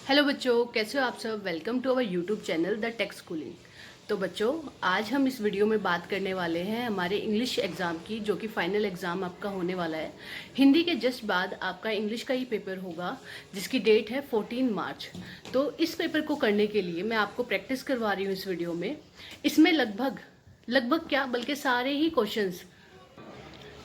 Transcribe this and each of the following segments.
Hello बच्चों, कैसे हो आप सब। Welcome to our YouTube channel the tech schooling. तो बच्चों, आज हम इस वीडियो में बात करने वाले हैं हमारे इंग्लिश एग्ज़ाम की, जो कि फाइनल एग्ज़ाम आपका होने वाला है। हिंदी के जस्ट बाद आपका इंग्लिश का ही पेपर होगा, जिसकी डेट है 14 मार्च। तो इस पेपर को करने के लिए मैं आपको प्रैक्टिस करवा रही हूँ इस वीडियो में। इसमें लगभग लगभग क्या, बल्कि सारे ही क्वेश्चंस,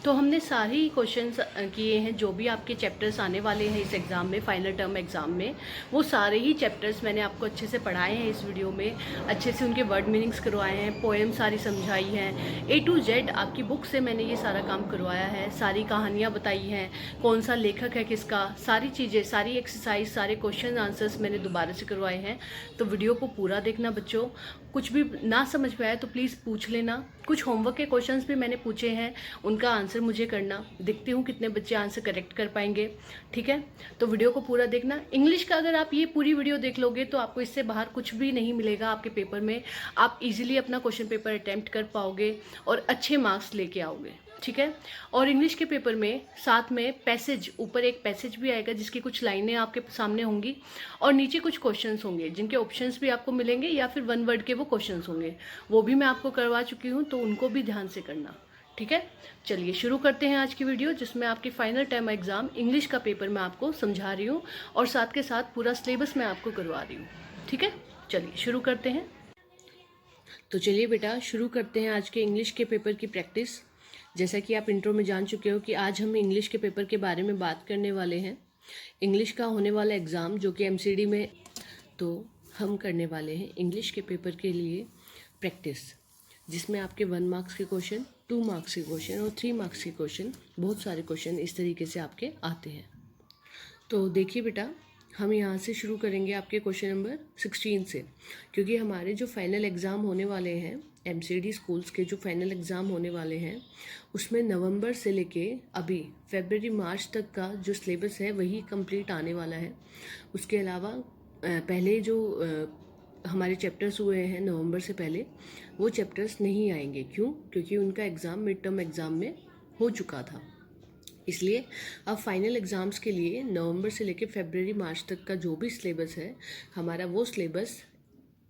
तो हमने सारे ही क्वेश्चंस किए हैं। जो भी आपके चैप्टर्स आने वाले हैं इस एग्ज़ाम में, फाइनल टर्म एग्ज़ाम में, वो सारे ही चैप्टर्स मैंने आपको अच्छे से पढ़ाए हैं इस वीडियो में। अच्छे से उनके वर्ड मीनिंग्स करवाए हैं, पोएम सारी समझाई हैं, A to Z आपकी बुक से मैंने ये सारा काम करवाया है। सारी कहानियाँ बताई हैं, कौन सा लेखक है किसका, सारी चीज़ें, सारी एक्सरसाइज, सारे क्वेश्चन आंसर्स मैंने दोबारा से करवाए हैं। तो वीडियो को पूरा देखना बच्चों। कुछ भी ना समझ में आए तो प्लीज़ पूछ लेना। कुछ होमवर्क के क्वेश्चंस भी मैंने पूछे हैं, उनका आंसर मुझे करना। देखती हूँ कितने बच्चे आंसर करेक्ट कर पाएंगे। ठीक है, तो वीडियो को पूरा देखना। इंग्लिश का अगर आप ये पूरी वीडियो देख लोगे तो आपको इससे बाहर कुछ भी नहीं मिलेगा आपके पेपर में। आप इजीली अपना क्वेश्चन पेपर अटेम्प्ट कर पाओगे और अच्छे मार्क्स लेके आओगे। ठीक है, और इंग्लिश के पेपर में साथ में पैसेज, ऊपर एक पैसेज भी आएगा जिसकी कुछ लाइनें आपके सामने होंगी, और नीचे कुछ क्वेश्चंस होंगे जिनके ऑप्शंस भी आपको मिलेंगे, या फिर वन वर्ड के वो क्वेश्चंस होंगे। वो भी मैं आपको करवा चुकी हूँ, तो उनको भी ध्यान से करना। ठीक है, चलिए शुरू करते हैं आज की वीडियो, जिसमें आपकी फाइनल टर्म एग्जाम इंग्लिश का पेपर मैं आपको समझा रही हूँ और साथ के साथ पूरा सिलेबस मैं आपको करवा रही हूँ। ठीक है, चलिए शुरू करते हैं। तो चलिए बेटा, शुरू करते हैं आज के इंग्लिश के पेपर की प्रैक्टिस। जैसा कि आप इंट्रो में जान चुके हो कि आज हम इंग्लिश के पेपर के बारे में बात करने वाले हैं। इंग्लिश का होने वाला एग्ज़ाम जो कि MCD में, तो हम करने वाले हैं इंग्लिश के पेपर के लिए प्रैक्टिस, जिसमें आपके 1 मार्क्स के क्वेश्चन, 2 मार्क्स के क्वेश्चन और 3 मार्क्स के क्वेश्चन, बहुत सारे क्वेश्चन इस तरीके से आपके आते हैं। तो देखिए बेटा, हम यहाँ से शुरू करेंगे आपके क्वेश्चन नंबर 16 से, क्योंकि हमारे जो फाइनल एग्ज़ाम होने वाले हैं, MCD स्कूल्स के जो फाइनल एग्ज़ाम होने वाले हैं, उसमें नवंबर से लेके अभी फरवरी मार्च तक का जो सिलेबस है वही कंप्लीट आने वाला है। उसके अलावा पहले जो हमारे चैप्टर्स हुए हैं नवंबर से पहले, वो चैप्टर्स नहीं आएंगे। क्यों? क्योंकि उनका एग्ज़ाम मिड टर्म एग्ज़ाम में हो चुका था। इसलिए अब फाइनल एग्ज़ाम्स के लिए नवंबर से लेकर फरवरी मार्च तक का जो भी सिलेबस है हमारा, वो सिलेबस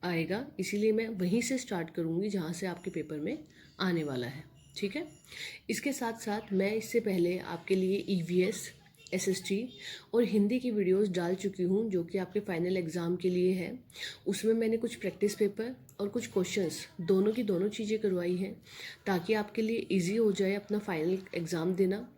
आएगा। इसीलिए मैं वहीं से स्टार्ट करूँगी जहाँ से आपके पेपर में आने वाला है। ठीक है, इसके साथ साथ मैं इससे पहले आपके लिए EVS, SST और हिंदी की वीडियोस डाल चुकी हूँ, जो कि आपके फाइनल एग्ज़ाम के लिए है। उसमें मैंने कुछ प्रैक्टिस पेपर और कुछ क्वेश्चंस, दोनों की दोनों चीज़ें करवाई हैं, ताकि आपके लिए इजी हो जाए अपना फाइनल एग्ज़ाम देना,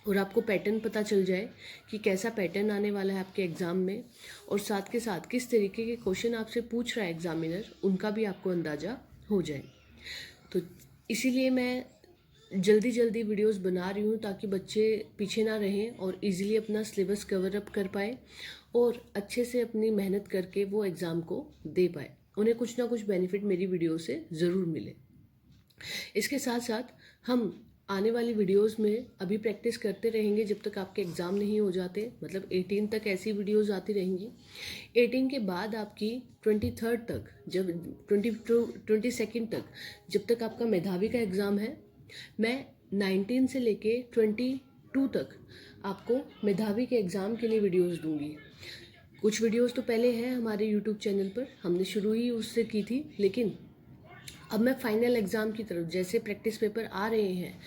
और आपको पैटर्न पता चल जाए कि कैसा पैटर्न आने वाला है आपके एग्ज़ाम में, और साथ के साथ किस तरीके के क्वेश्चन आपसे पूछ रहा है एग्जामिनर, उनका भी आपको अंदाज़ा हो जाए। तो इसीलिए मैं जल्दी जल्दी वीडियोस बना रही हूँ, ताकि बच्चे पीछे ना रहें और इजीली अपना सिलेबस कवर अप कर पाए और अच्छे से अपनी मेहनत करके वो एग्ज़ाम को दे पाए। उन्हें कुछ ना कुछ बेनिफिट मेरी वीडियो से ज़रूर मिले। इसके साथ साथ हम आने वाली वीडियोस में अभी प्रैक्टिस करते रहेंगे जब तक आपके एग्ज़ाम नहीं हो जाते, मतलब 18 तक ऐसी वीडियोस आती रहेंगी। 18 के बाद आपकी 23 तक, जब 22 तक, जब तक आपका मेधावी का एग्ज़ाम है, मैं 19 से लेके 22 तक आपको मेधावी के एग्ज़ाम के लिए वीडियोस दूंगी। कुछ वीडियोस तो पहले हैं हमारे यूट्यूब चैनल पर, हमने शुरू ही उससे की थी, लेकिन अब मैं फाइनल एग्ज़ाम की तरफ, जैसे प्रैक्टिस पेपर आ रहे हैं,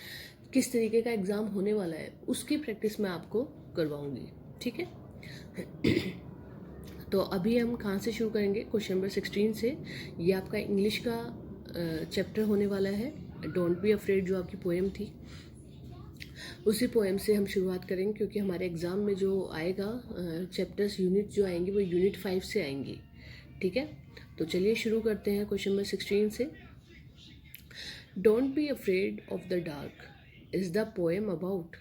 किस तरीके का एग्ज़ाम होने वाला है, उसकी प्रैक्टिस मैं आपको करवाऊंगी। ठीक है, तो अभी हम कहाँ से शुरू करेंगे? क्वेश्चन नंबर 16 से। ये आपका इंग्लिश का चैप्टर होने वाला है, डोंट बी अफ्रेड, जो आपकी पोएम थी, उसी पोएम से हम शुरुआत करेंगे, क्योंकि हमारे एग्ज़ाम में जो आएगा चैप्टर्स, यूनिट जो आएंगे वो यूनिट 5 से आएंगी। ठीक है, तो चलिए शुरू करते हैं क्वेश्चन नंबर 16 से। Don't be afraid of the dark is the poem about.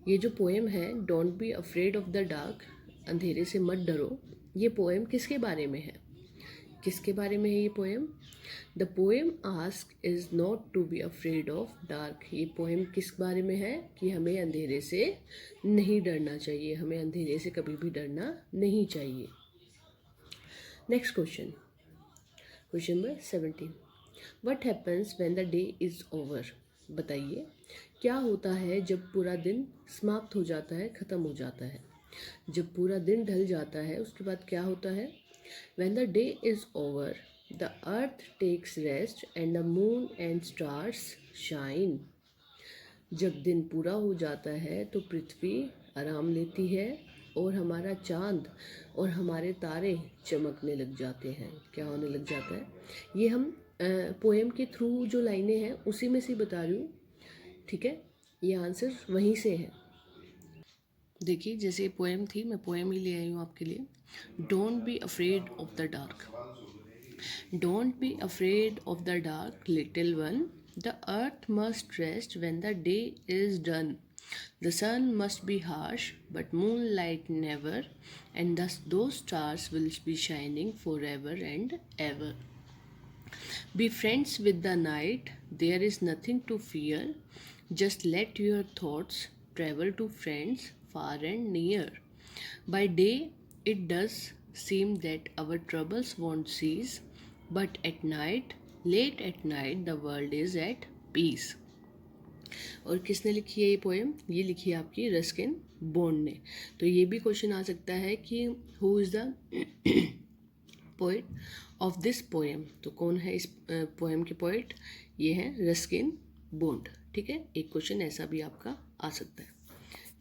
ये जो पोएम है, don't be afraid of the dark, अंधेरे से मत डरो, ये पोएम किसके बारे में है? किसके बारे में है ये poem? The poem ask is not to be afraid of dark. ये पोएम किस बारे में है? कि हमें अंधेरे से नहीं डरना चाहिए, हमें अंधेरे से कभी भी डरना नहीं चाहिए। Next question, question number 17। What happens when the day is over. बताइए क्या होता है जब पूरा दिन समाप्त हो जाता है, ख़त्म हो जाता है। जब पूरा दिन ढल जाता है उसके बाद क्या होता है? When the day is over, the earth takes rest and the moon and stars shine. जब दिन पूरा हो जाता है तो पृथ्वी आराम लेती है और हमारा चांद और हमारे तारे चमकने लग जाते हैं। क्या होने लग जाता है? ये हम पोएम के थ्रू जो लाइनें हैं उसी में से बता रही हूँ, ठीक है? ये आंसर वहीं से है। देखिए, जैसे पोएम थी, मैं पोएम ही ले आई हूँ आपके लिए। Don't be afraid of the dark, don't be afraid of the dark little one, the earth must rest when the day is done. The sun must be harsh, but moonlight never, and thus those stars will be shining forever and ever. Be friends with the night, there is nothing to fear. Just let your thoughts travel to friends far and near. By day, it does seem that our troubles won't cease, but at night, late at night, the world is at peace. और किसने लिखी है ये poem? ये लिखी है आपकी Ruskin bond ने। तो ये भी क्वेश्चन आ सकता है कि who is the poet of this poem. तो कौन है इस पोएम के पोएट? ये हैं रस्किन बॉन्ड, ठीक है? एक क्वेश्चन ऐसा भी आपका आ सकता है।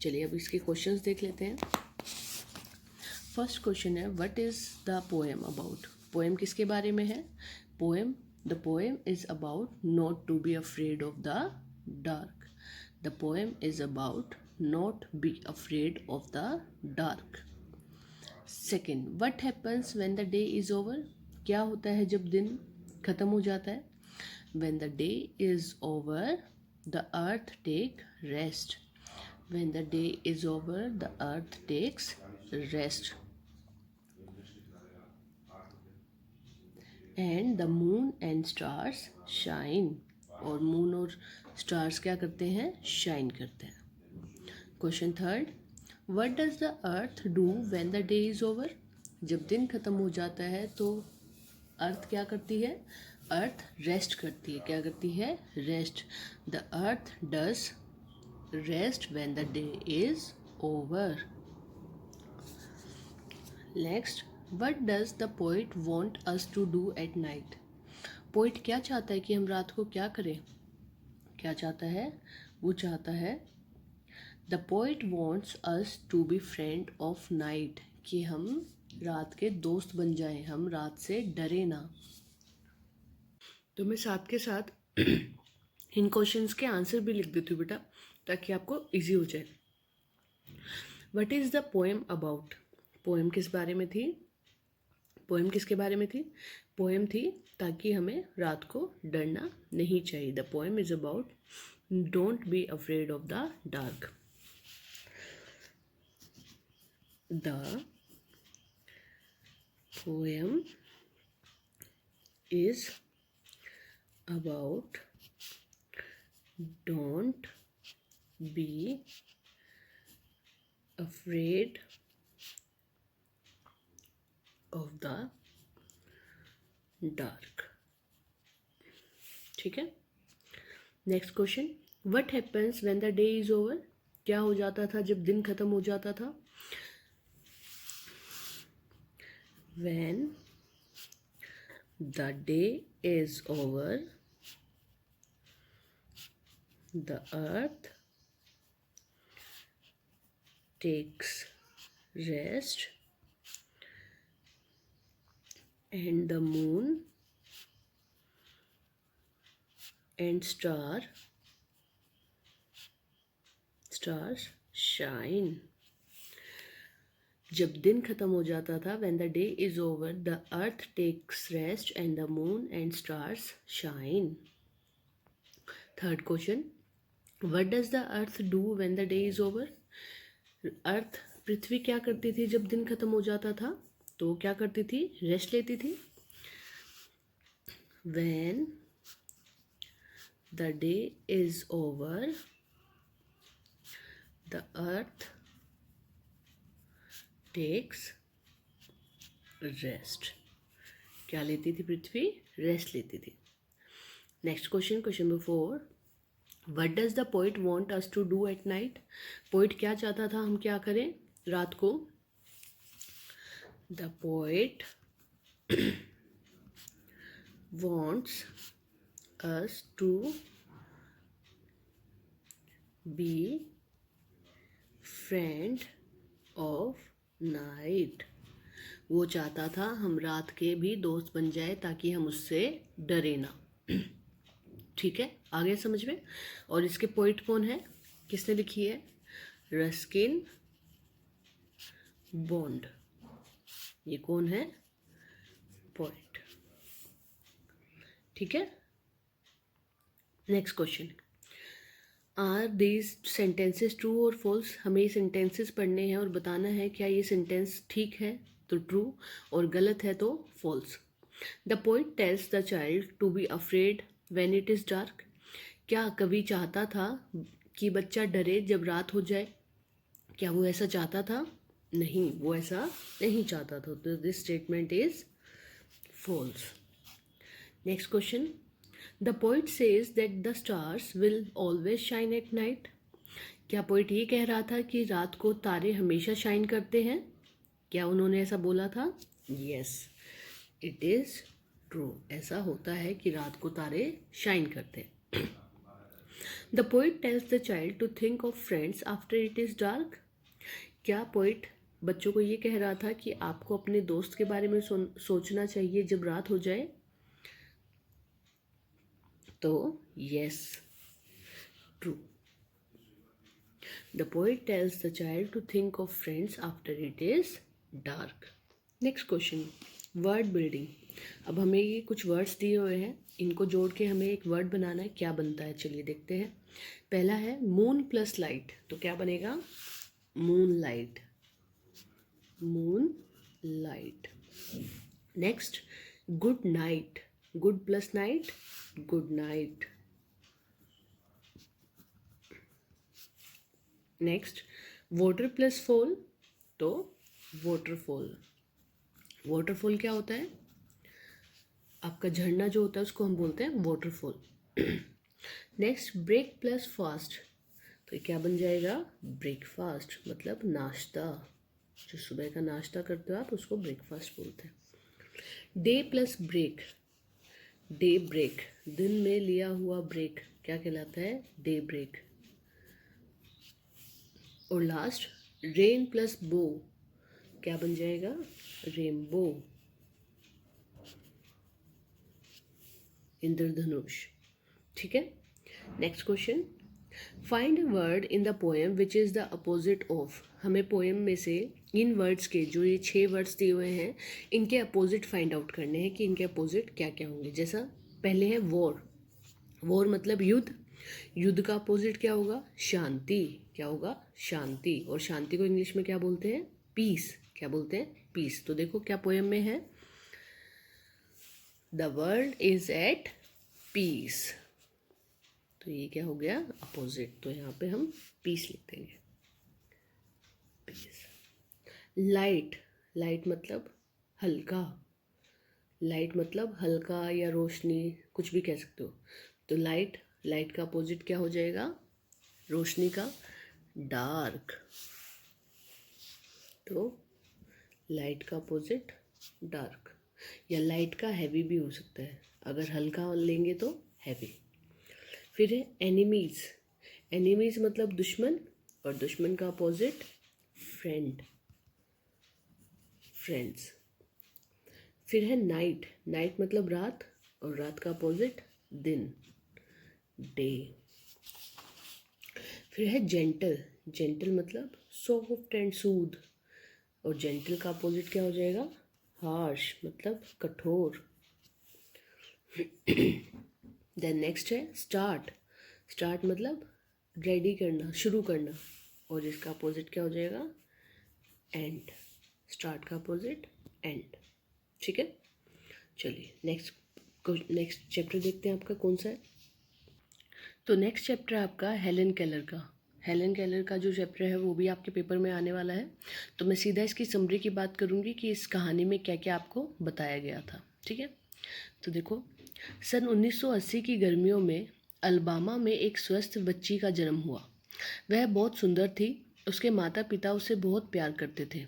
चलिए अब इसके क्वेश्चंस देख लेते हैं। फर्स्ट क्वेश्चन है, what is the poem about? Poem किसके बारे में है? The poem is about not to be afraid of the dark. The poem is about not be afraid of the dark. Second, what happens when the day is over? क्या होता है जब दिन खत्म हो जाता है? When the day is over, the earth take rest. When the day is over, the earth takes rest. And the moon and stars shine. और मून और स्टार्स क्या करते हैं? शाइन करते हैं। Question third, what does the earth do when the day is over? जब दिन ख़त्म हो जाता है तो अर्थ क्या करती है? अर्थ रेस्ट करती है। क्या करती है? Rest. The earth does rest when the day is over. Next, what does the poet want us to do at night? Poet क्या चाहता है कि हम रात को क्या करें? क्या चाहता है? वो चाहता है, the poet wants us to be friend of night, कि हम रात के दोस्त बन जाएं, हम रात से डरे ना। तो मैं साथ के साथ इन क्वेश्चंस के आंसर भी लिख देती हूँ बेटा, ताकि आपको इजी हो जाए। What is the poem about? Poem किस बारे में थी? पोएम किसके बारे में थी? पोएम थी ताकि हमें रात को डरना नहीं चाहिए। The poem is about don't be afraid of the dark. The poem is about don't be afraid of the dark. ठीक है। Next question, what happens when the day is over? क्या हो जाता था जब दिन खत्म हो जाता था? When the day is over, the earth takes rest and the moon and stars shine. जब दिन खत्म हो जाता था, when the day is over, the earth takes rest and the moon and stars shine. Third question, what does the earth do when the day is over? अर्थ पृथ्वी क्या करती थी जब दिन खत्म हो जाता था? तो क्या करती थी? रेस्ट लेती थी। When the day is over, the earth takes rest. क्या लेती थी पृथ्वी? रेस्ट लेती थी। Next question, question number 4, what does the poet want us to do at night? Poet क्या चाहता था हम क्या करें रात को the poet wants us to be friend of night। वो चाहता था हम रात के भी दोस्त बन जाए ताकि हम उससे डरे ना। ठीक है, आ गया समझ में। और इसके पोइट कौन है, किसने लिखी है? Ruskin Bond. ये कौन है? पोइट। ठीक है। Next question, are these sentences true और फॉल्स? हमें ये सेंटेंसेस पढ़ने हैं और बताना है क्या ये सेंटेंस ठीक है तो ट्रू और गलत है तो false. The poet tells the child to be afraid when it is dark. क्या कवि चाहता था कि बच्चा डरे जब रात हो जाए? क्या वो ऐसा चाहता था? नहीं, वो ऐसा नहीं चाहता था। तो this statement is false. Next question, the poet says that the stars will always shine at night. क्या पोइट ये कह रहा था कि रात को तारे हमेशा शाइन करते हैं? क्या उन्होंने ऐसा बोला था? Yes, it is true. ऐसा होता है कि रात को तारे शाइन करते हैं। The poet tells the child to think of friends after it is dark. क्या पोइट बच्चों को ये कह रहा था कि आपको अपने दोस्त के बारे में सोचना चाहिए जब रात हो जाए? तो yes, true. The poet tells the child to think of friends after it is dark. Next question, word building. अब हमें ये कुछ वर्ड्स दिए हुए हैं, इनको जोड़ के हमें एक वर्ड बनाना है। क्या बनता है चलिए देखते हैं। पहला है मून प्लस लाइट, तो क्या बनेगा? Moon light, moon light. Next, good night, good plus night, good night. Next, water plus fall, तो वाटरफॉल। वाटरफॉल क्या होता है? आपका झरना जो होता है उसको हम बोलते हैं waterfall. Next, break plus fast, तो क्या बन जाएगा? ब्रेकफास्ट, मतलब नाश्ता। जो सुबह का नाश्ता करते हो आप उसको ब्रेकफास्ट बोलते हैं। Day plus break, day break, दिन में लिया हुआ ब्रेक क्या कहलाता है? Day break. और लास्ट, रेन प्लस बो, क्या बन जाएगा? रेनबो, इंद्रधनुष। ठीक है। Next question, find a word in the poem which is the opposite of. हमें पोएम में से इन वर्ड्स के, जो ये 6 वर्ड्स दिए हुए हैं, इनके अपोजिट फाइंड आउट करने हैं कि इनके अपोजिट क्या क्या होंगे। जैसा पहले है वॉर, वॉर मतलब युद्ध, युद्ध का अपोजिट क्या होगा? शांति। क्या होगा? शांति। और शांति को इंग्लिश में क्या बोलते हैं? पीस। क्या बोलते हैं? पीस। तो देखो क्या पोएम में है, the world is at peace, तो ये क्या हो गया? अपोजिट। तो यहाँ पे हम पीस लिख देंगे, पीस। लाइट, लाइट मतलब हल्का, लाइट मतलब हल्का या रोशनी, कुछ भी कह सकते हो। तो लाइट, लाइट का अपोजिट क्या हो जाएगा? रोशनी का डार्क। तो लाइट का अपोजिट डार्क। या लाइट का हैवी भी हो सकता है, अगर हल्का लेंगे तो हैवी। फिर है एनिमीज, एनिमीज मतलब दुश्मन, और दुश्मन का अपोजिट फ्रेंड, फ्रेंड्स। फिर है नाइट, नाइट मतलब रात, और रात का अपोजिट दिन, डे। फिर है जेंटल, जेंटल मतलब सॉफ्ट एंड सूद, और जेंटल का अपोजिट क्या हो जाएगा? हार्श मतलब कठोर। देन नेक्स्ट है स्टार्ट, स्टार्ट मतलब रेडी करना, शुरू करना, और इसका अपोजिट क्या हो जाएगा? एंड। स्टार्ट का अपोजिट एंड। ठीक है। चलिए नेक्स्ट चैप्टर देखते हैं आपका कौन सा है। तो नेक्स्ट चैप्टर आपका हेलन केलर का। हेलन केलर का जो चैप्टर है वो भी आपके पेपर में आने वाला है। तो मैं सीधा इसकी समरी की बात करूँगी कि इस कहानी में क्या क्या आपको बताया गया था। ठीक है। तो देखो, सन 1980 की गर्मियों में अलबामा में एक स्वस्थ बच्ची का जन्म हुआ। वह बहुत सुंदर थी उसके माता पिता उसे बहुत प्यार करते थे।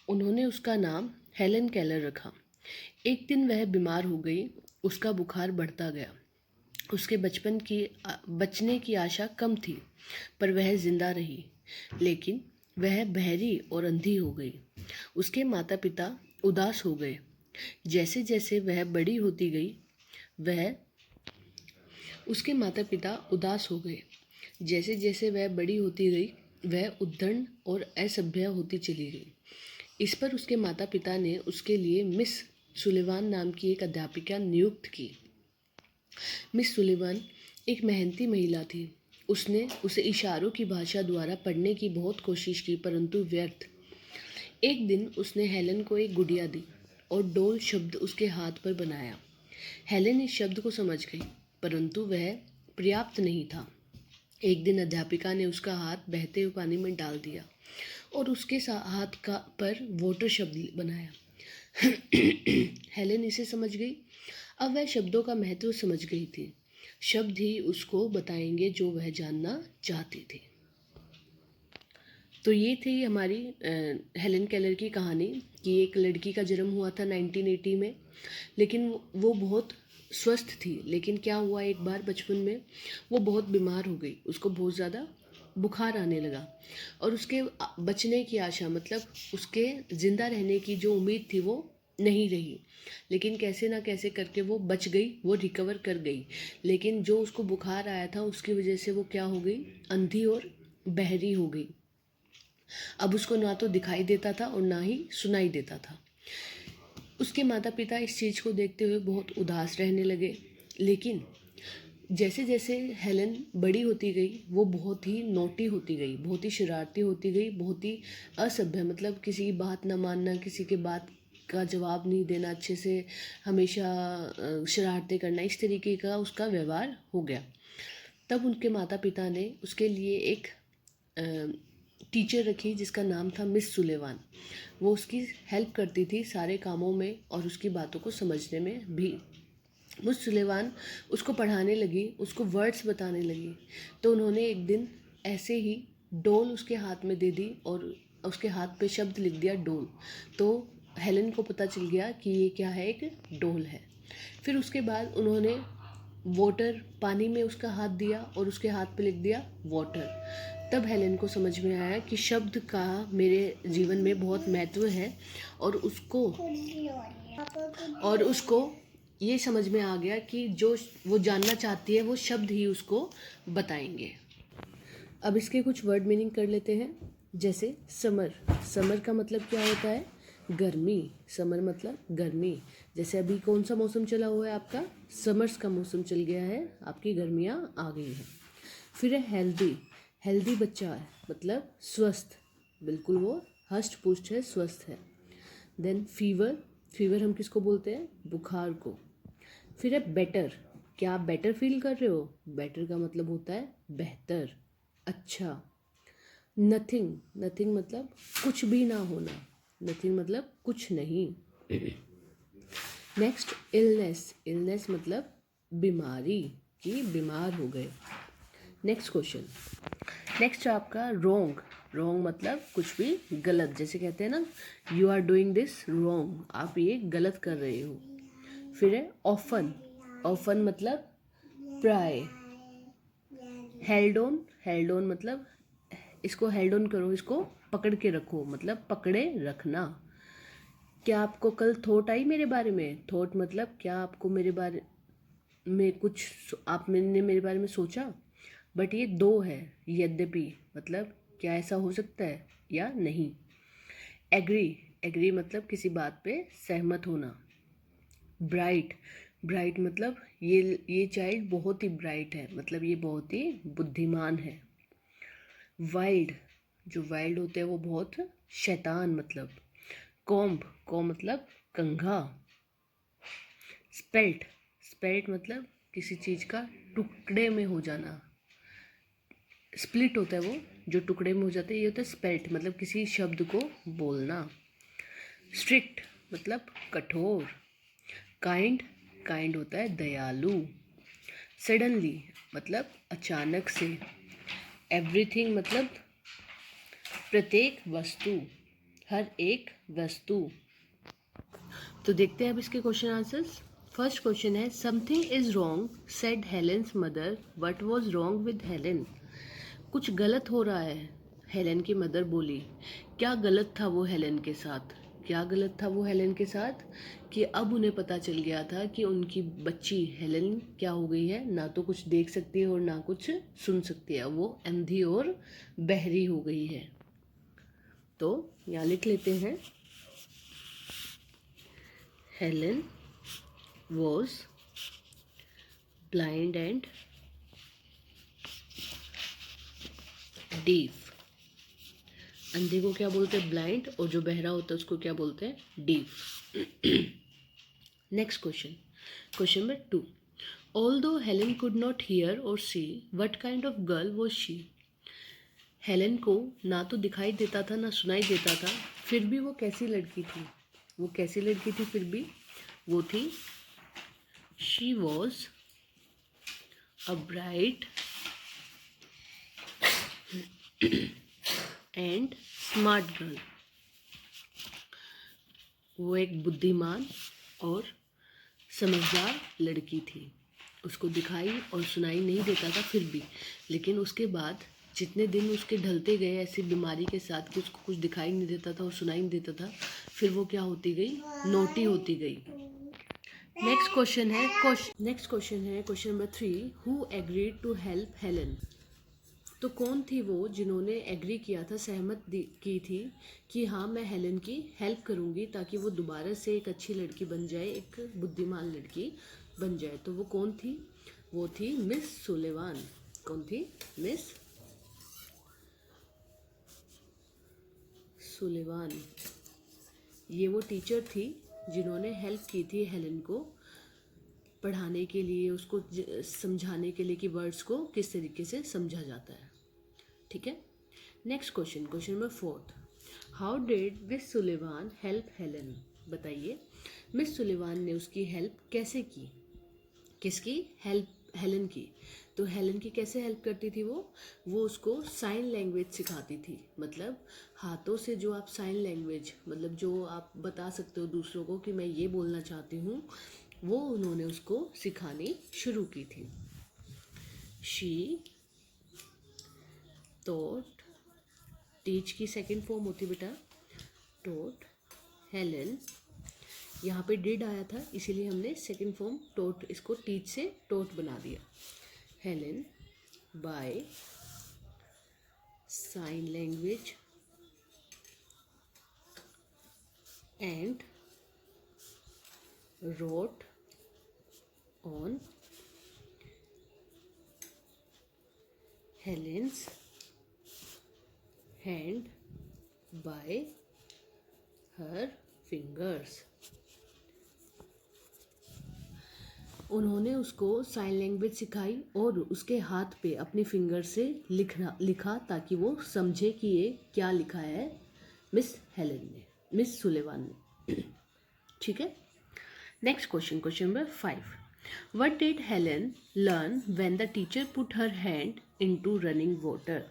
उन्होंने उसका नाम हेलन केलर रखा। एक दिन वह बीमार हो गई। उसका बुखार बढ़ता गया। उसके बचने की आशा कम थी, पर वह जिंदा रही। लेकिन वह बहरी और अंधी हो गई। उसके माता पिता उदास हो गए। जैसे जैसे वह बड़ी होती गई वह उसके माता पिता उदास हो गए। जैसे जैसे वह बड़ी होती गई वह उद्दंड और असभ्य होती चली गई। इस पर उसके माता पिता ने उसके लिए मिस सुलिवान नाम की एक अध्यापिका नियुक्त की। मिस सुलिवान एक मेहनती महिला थी। उसने उसे इशारों की भाषा द्वारा पढ़ने की बहुत कोशिश की, परंतु व्यर्थ। एक दिन उसने हेलन को एक गुड़िया दी और डोल शब्द उसके हाथ पर बनाया। हेलन इस शब्द को समझ गई, परंतु वह पर्याप्त नहीं था। एक दिन अध्यापिका ने उसका हाथ बहते हुए पानी में डाल दिया और उसके हाथ का पर वाटर शब्द बनाया। हेलन इसे समझ गई। अब वह शब्दों का महत्व समझ गई थी। शब्द ही उसको बताएंगे जो वह जानना चाहती थी। तो ये थी हमारी हेलन केलर की कहानी कि एक लड़की का जन्म हुआ था 1980 में, लेकिन वो बहुत स्वस्थ थी। लेकिन क्या हुआ, एक बार बचपन में वो बहुत बीमार हो गई। उसको बहुत ज़्यादा बुखार आने लगा और उसके बचने की आशा, मतलब उसके ज़िंदा रहने की जो उम्मीद थी वो नहीं रही। लेकिन कैसे ना कैसे करके वो बच गई, वो रिकवर कर गई। लेकिन जो उसको बुखार आया था उसकी वजह से वो क्या हो गई, अंधी और बहरी हो गई। अब उसको ना तो दिखाई देता था और ना ही सुनाई देता था। उसके माता पिता इस चीज़ को देखते हुए बहुत उदास रहने लगे। लेकिन जैसे जैसे हेलन बड़ी होती गई वो बहुत ही नोटी होती गई, बहुत ही शरारती होती गई, बहुत ही असभ्य, मतलब किसी की बात ना मानना, किसी के बात का जवाब नहीं देना अच्छे से, हमेशा शरारतें करना, इस तरीके का उसका व्यवहार हो गया। तब उनके माता पिता ने उसके लिए एक टीचर रखी जिसका नाम था मिस सुलेवान। वो उसकी हेल्प करती थी सारे कामों में और उसकी बातों को समझने में भी। मिस सुलेवान उसको पढ़ाने लगी, उसको वर्ड्स बताने लगी। तो उन्होंने एक दिन ऐसे ही डोल उसके हाथ में दे दी और उसके हाथ पे शब्द लिख दिया डोल। तो हेलन को पता चल गया कि ये क्या है, एक डोल है। फिर उसके बाद उन्होंने वाटर, पानी में उसका हाथ दिया और उसके हाथ पे लिख दिया वाटर। तब हेलेन को समझ में आया कि शब्द का मेरे जीवन में बहुत महत्व है और उसको ये समझ में आ गया कि जो वो जानना चाहती है वो शब्द ही उसको बताएंगे। अब इसके कुछ वर्ड मीनिंग कर लेते हैं। जैसे समर, समर का मतलब क्या होता है, गर्मी। समर मतलब गर्मी। जैसे अभी कौन सा मौसम चला हुआ है आपका, समर्स का मौसम चल गया है, आपकी गर्मियाँ आ गई हैं। फिर है हेल्दी, हेल्दी बच्चा है मतलब स्वस्थ, बिल्कुल वो हष्ट पुष्ट है, स्वस्थ है। देन फीवर, फीवर हम किसको बोलते हैं, बुखार को। फिर है बेटर, क्या आप बेटर फील कर रहे हो, बेटर का मतलब होता है बेहतर, अच्छा। नथिंग, नथिंग मतलब कुछ भी ना होना, नथिंग मतलब कुछ नहीं। नेक्स्ट इलनेस, इलनेस मतलब बीमारी, कि बीमार हो गए। नेक्स्ट क्वेश्चन, नेक्स्ट आपका रोंग, रोंग मतलब कुछ भी गलत, जैसे कहते हैं ना यू आर डूइंग दिस रोंग, आप ये गलत कर रहे हो। फिर है ऑफन, ऑफन मतलब प्राय। हेल्ड ऑन, हेल्ड ऑन मतलब इसको हेल्ड ऑन करो, इसको पकड़ के रखो, मतलब पकड़े रखना। क्या आपको कल थॉट आई मेरे बारे में, थॉट मतलब क्या आपको मेरे बारे में कुछ आपने मेरे बारे में सोचा। बट ये दो है, यद्यपि मतलब क्या ऐसा हो सकता है या नहीं। एग्री, एग्री मतलब किसी बात पे सहमत होना। ब्राइट, ब्राइट मतलब ये चाइल्ड बहुत ही ब्राइट है, मतलब ये बहुत ही बुद्धिमान है। वाइल्ड, जो वाइल्ड होते हैं वो बहुत शैतान, मतलब। कॉम्ब, कॉम्ब मतलब कंघा। स्पेल्ट, स्पेल्ट मतलब किसी चीज़ का टुकड़े में हो जाना। स्प्लिट होता है वो जो टुकड़े में हो जाता है, ये होता है स्पेल्ट, मतलब किसी शब्द को बोलना। स्ट्रिक्ट मतलब कठोर। काइंड, काइंड होता है दयालु। सडनली मतलब अचानक से। एवरीथिंग मतलब प्रत्येक वस्तु, हर एक वस्तु। तो देखते हैं अब इसके क्वेश्चन आंसर्स। फर्स्ट क्वेश्चन है something is wrong said Helen's mother, what was wrong with Helen. कुछ गलत हो रहा है, हेलेन की मदर बोली। क्या गलत था वो हेलेन के साथ? क्या गलत था वो हेलेन के साथ कि अब उन्हें पता चल गया था कि उनकी बच्ची हेलेन क्या हो गई है, ना तो कुछ देख सकती है और ना कुछ सुन सकती है, वो अंधी और बहरी हो गई है। तो यहाँ लिख लेते हैं, Helen was blind and deaf। अंधे को क्या बोलते हैं? ब्लाइंड। और जो बहरा होता है उसको क्या बोलते हैं? Deaf. Next question, question number 2। Although Helen could not hear और see, what kind of girl was she. Helen को ना तो दिखाई देता था ना सुनाई देता था, फिर भी वो कैसी लड़की थी? वो कैसी लड़की थी फिर भी? वो थी, she was a bright and smart girl। वो एक बुद्धिमान और समझदार लड़की थी। उसको दिखाई और सुनाई नहीं देता था फिर भी, लेकिन उसके बाद जितने दिन उसके ढलते गए ऐसी बीमारी के साथ कि उसको कुछ दिखाई नहीं देता था और सुनाई नहीं देता था, फिर वो क्या होती गई? नोटी होती गई। नेक्स्ट क्वेश्चन है question number 3। Who agreed to help Helen. तो कौन थी वो जिन्होंने एग्री किया था, सहमत की थी कि हाँ मैं हेलेन की हेल्प करूँगी ताकि वो दोबारा से एक अच्छी लड़की बन जाए, एक बुद्धिमान लड़की बन जाए। तो वो कौन थी? वो थी मिस सुलेवान। कौन थी? Miss Sullivan. ये वो टीचर थी जिन्होंने हेल्प की थी हेलेन को पढ़ाने के लिए, उसको समझाने के लिए कि वर्ड्स को किस तरीके से समझा जाता है। ठीक है। Next question, question number 4। How did miss Sullivan help Helen. बताइए, मिस सुलेवान ने उसकी हेल्प कैसे की? किसकी हेल्प? हेलेन की। तो हेलेन की कैसे हेल्प करती थी वो उसको साइन लैंग्वेज सिखाती थी। मतलब हाथों से जो आप साइन लैंग्वेज, मतलब जो आप बता सकते हो दूसरों को कि मैं ये बोलना चाहती हूँ, वो उन्होंने उसको सिखानी शुरू की थी। शी टॉट, टीच की सेकंड फॉर्म होती बेटा, टॉट हेलेन। यहाँ पे डिड आया था इसीलिए हमने सेकंड फॉर्म टॉट, इसको टीच से टॉट बना दिया। Helen by sine language and wrote on Helen's hand by her fingers। उन्होंने उसको साइन लैंग्वेज सिखाई और उसके हाथ पे अपने फिंगर से लिखा ताकि वो समझे कि ये क्या लिखा है मिस हेलेन ने, मिस सुलेवान ने। ठीक है। Next question, question number 5। What did Helen learn when the teacher put her hand into running water.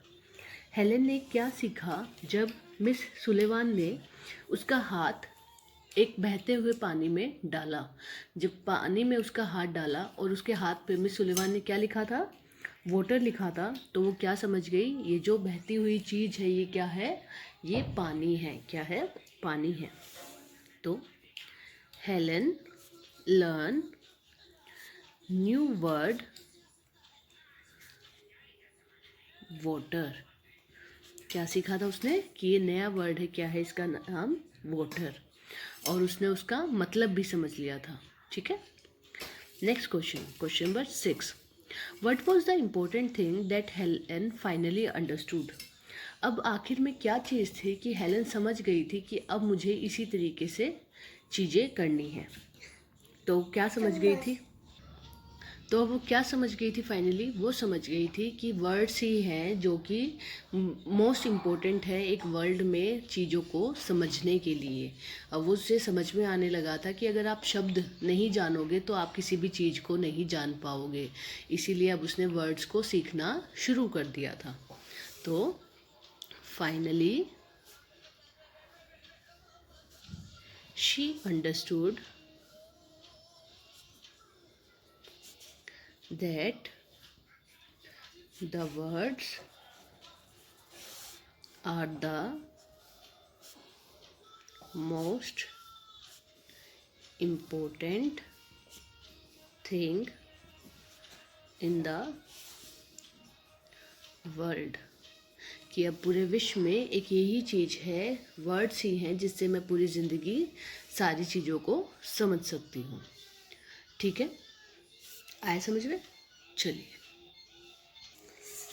Helen ने क्या सीखा जब मिस सुलेवान ने उसका हाथ एक बहते हुए पानी में डाला। जब पानी में उसका हाथ डाला और उसके हाथ पे मिस सुलेवान ने क्या लिखा था? वाटर लिखा था। तो वो क्या समझ गई? ये जो बहती हुई चीज़ है ये क्या है? ये पानी है। क्या है? पानी है। तो Helen learn new word water. क्या सीखा था उसने? कि ये नया वर्ड है, क्या है इसका नाम? वाटर। और उसने उसका मतलब भी समझ लिया था। ठीक है। Next question, question number 6। What was the important thing that Helen finally understood. अब आखिर में क्या चीज़ थी कि हेलेन समझ गई थी कि अब मुझे इसी तरीके से चीज़ें करनी है। तो क्या समझ गई थी? तो वो क्या समझ गई थी फाइनली? वो समझ गई थी कि वर्ड्स ही हैं जो कि मोस्ट इम्पोर्टेंट है एक वर्ल्ड में चीज़ों को समझने के लिए। अब वो उससे समझ में आने लगा था कि अगर आप शब्द नहीं जानोगे तो आप किसी भी चीज़ को नहीं जान पाओगे। इसीलिए अब उसने वर्ड्स को सीखना शुरू कर दिया था। तो Finally, she understood that the words are the most important thing in the world, कि अब पूरे विश्व में एक यही चीज़ है, वर्ड्स ही हैं जिससे मैं पूरी ज़िंदगी सारी चीज़ों को समझ सकती हूँ। ठीक है, आया समझ में? चलिए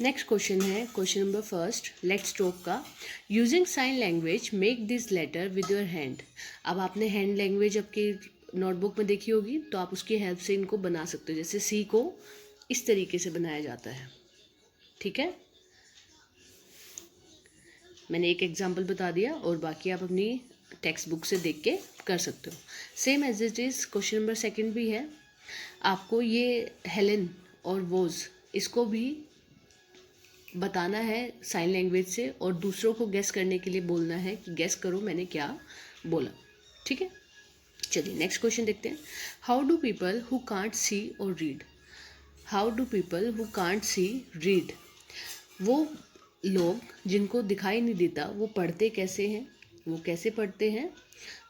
नेक्स्ट क्वेश्चन है, question number first let's talk का। Using sign language make this letter with your hand. अब आपने हैंड लैंग्वेज आपकी नोटबुक में देखी होगी, तो आप उसकी हेल्प से इनको बना सकते हो। जैसे सी को इस तरीके से बनाया जाता है। ठीक है, मैंने एक एग्जाम्पल बता दिया और बाकी आप अपनी टेक्स्ट बुक से देख के कर सकते हो। Same as it is question number second भी है। आपको ये हेलेन और वोज इसको भी बताना है साइन लैंग्वेज से, और दूसरों को गेस करने के लिए बोलना है कि गेस करो मैंने क्या बोला। ठीक है, चलिए नेक्स्ट क्वेश्चन देखते हैं। How do people who can't see और read, how do people who can't see read, वो लोग जिनको दिखाई नहीं देता वो पढ़ते कैसे हैं? वो कैसे पढ़ते हैं?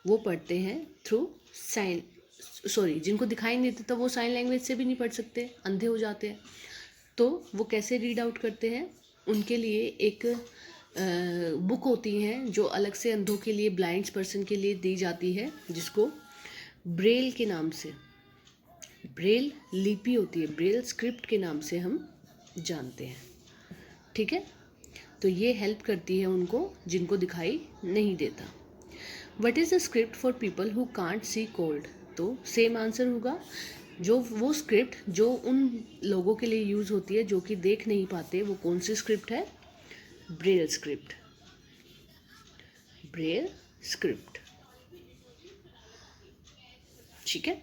वो पढ़ते हैं थ्रू साइन, सॉरी, जिनको दिखाई नहीं देता वो साइन लैंग्वेज से भी नहीं पढ़ सकते, अंधे हो जाते हैं। तो वो कैसे रीड आउट करते हैं? उनके लिए एक बुक होती हैं जो अलग से अंधों के लिए, ब्लाइंड पर्सन के लिए दी जाती है, जिसको ब्रेल के नाम से, ब्रेल लिपि होती है, ब्रेल स्क्रिप्ट के नाम से हम जानते हैं। ठीक है, तो ये हेल्प करती है उनको जिनको दिखाई नहीं देता। What is the script for people who can't C cold, तो सेम आंसर होगा, जो वो स्क्रिप्ट जो उन लोगों के लिए यूज़ होती है जो कि देख नहीं पाते, वो कौन सी स्क्रिप्ट है? Braille script, Braille script. ठीक है,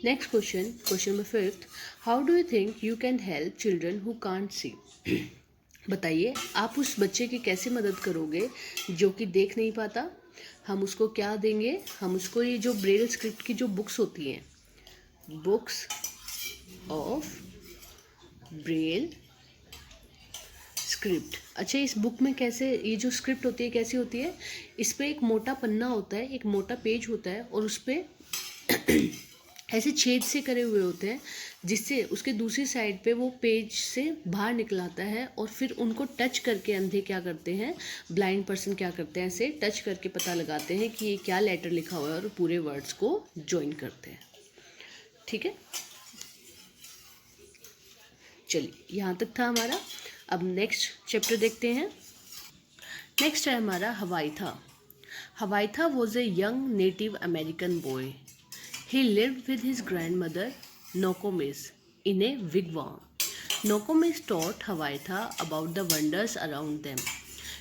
next question, question number fifth. How do you think you can help children who can't सी, बताइए आप उस बच्चे की कैसे मदद करोगे जो कि देख नहीं पाता? हम उसको क्या देंगे? हम उसको ये जो ब्रेल स्क्रिप्ट की जो बुक्स होती हैं, बुक्स ऑफ ब्रेल स्क्रिप्ट। अच्छा, इस बुक में कैसे, ये जो स्क्रिप्ट होती है कैसी होती है? इस पे एक मोटा पन्ना होता है, एक मोटा पेज होता है, और उस पर ऐसे छेद से करे हुए होते हैं, जिससे उसके दूसरी साइड पे वो पेज से बाहर निकल आता है, और फिर उनको टच करके अंधे क्या करते हैं, ब्लाइंड पर्सन क्या करते हैं, ऐसे टच करके पता लगाते हैं कि ये क्या लेटर लिखा हुआ है, और पूरे वर्ड्स को ज्वाइन करते हैं। ठीक है, चलिए यहाँ तक था हमारा। अब नेक्स्ट चैप्टर देखते हैं। नेक्स्ट है हमारा Hiawatha. Hiawatha was a young native American boy. He lived with his grandmother Nokomis in a wigwam. Nokomis taught Hawaiitha about the wonders around them.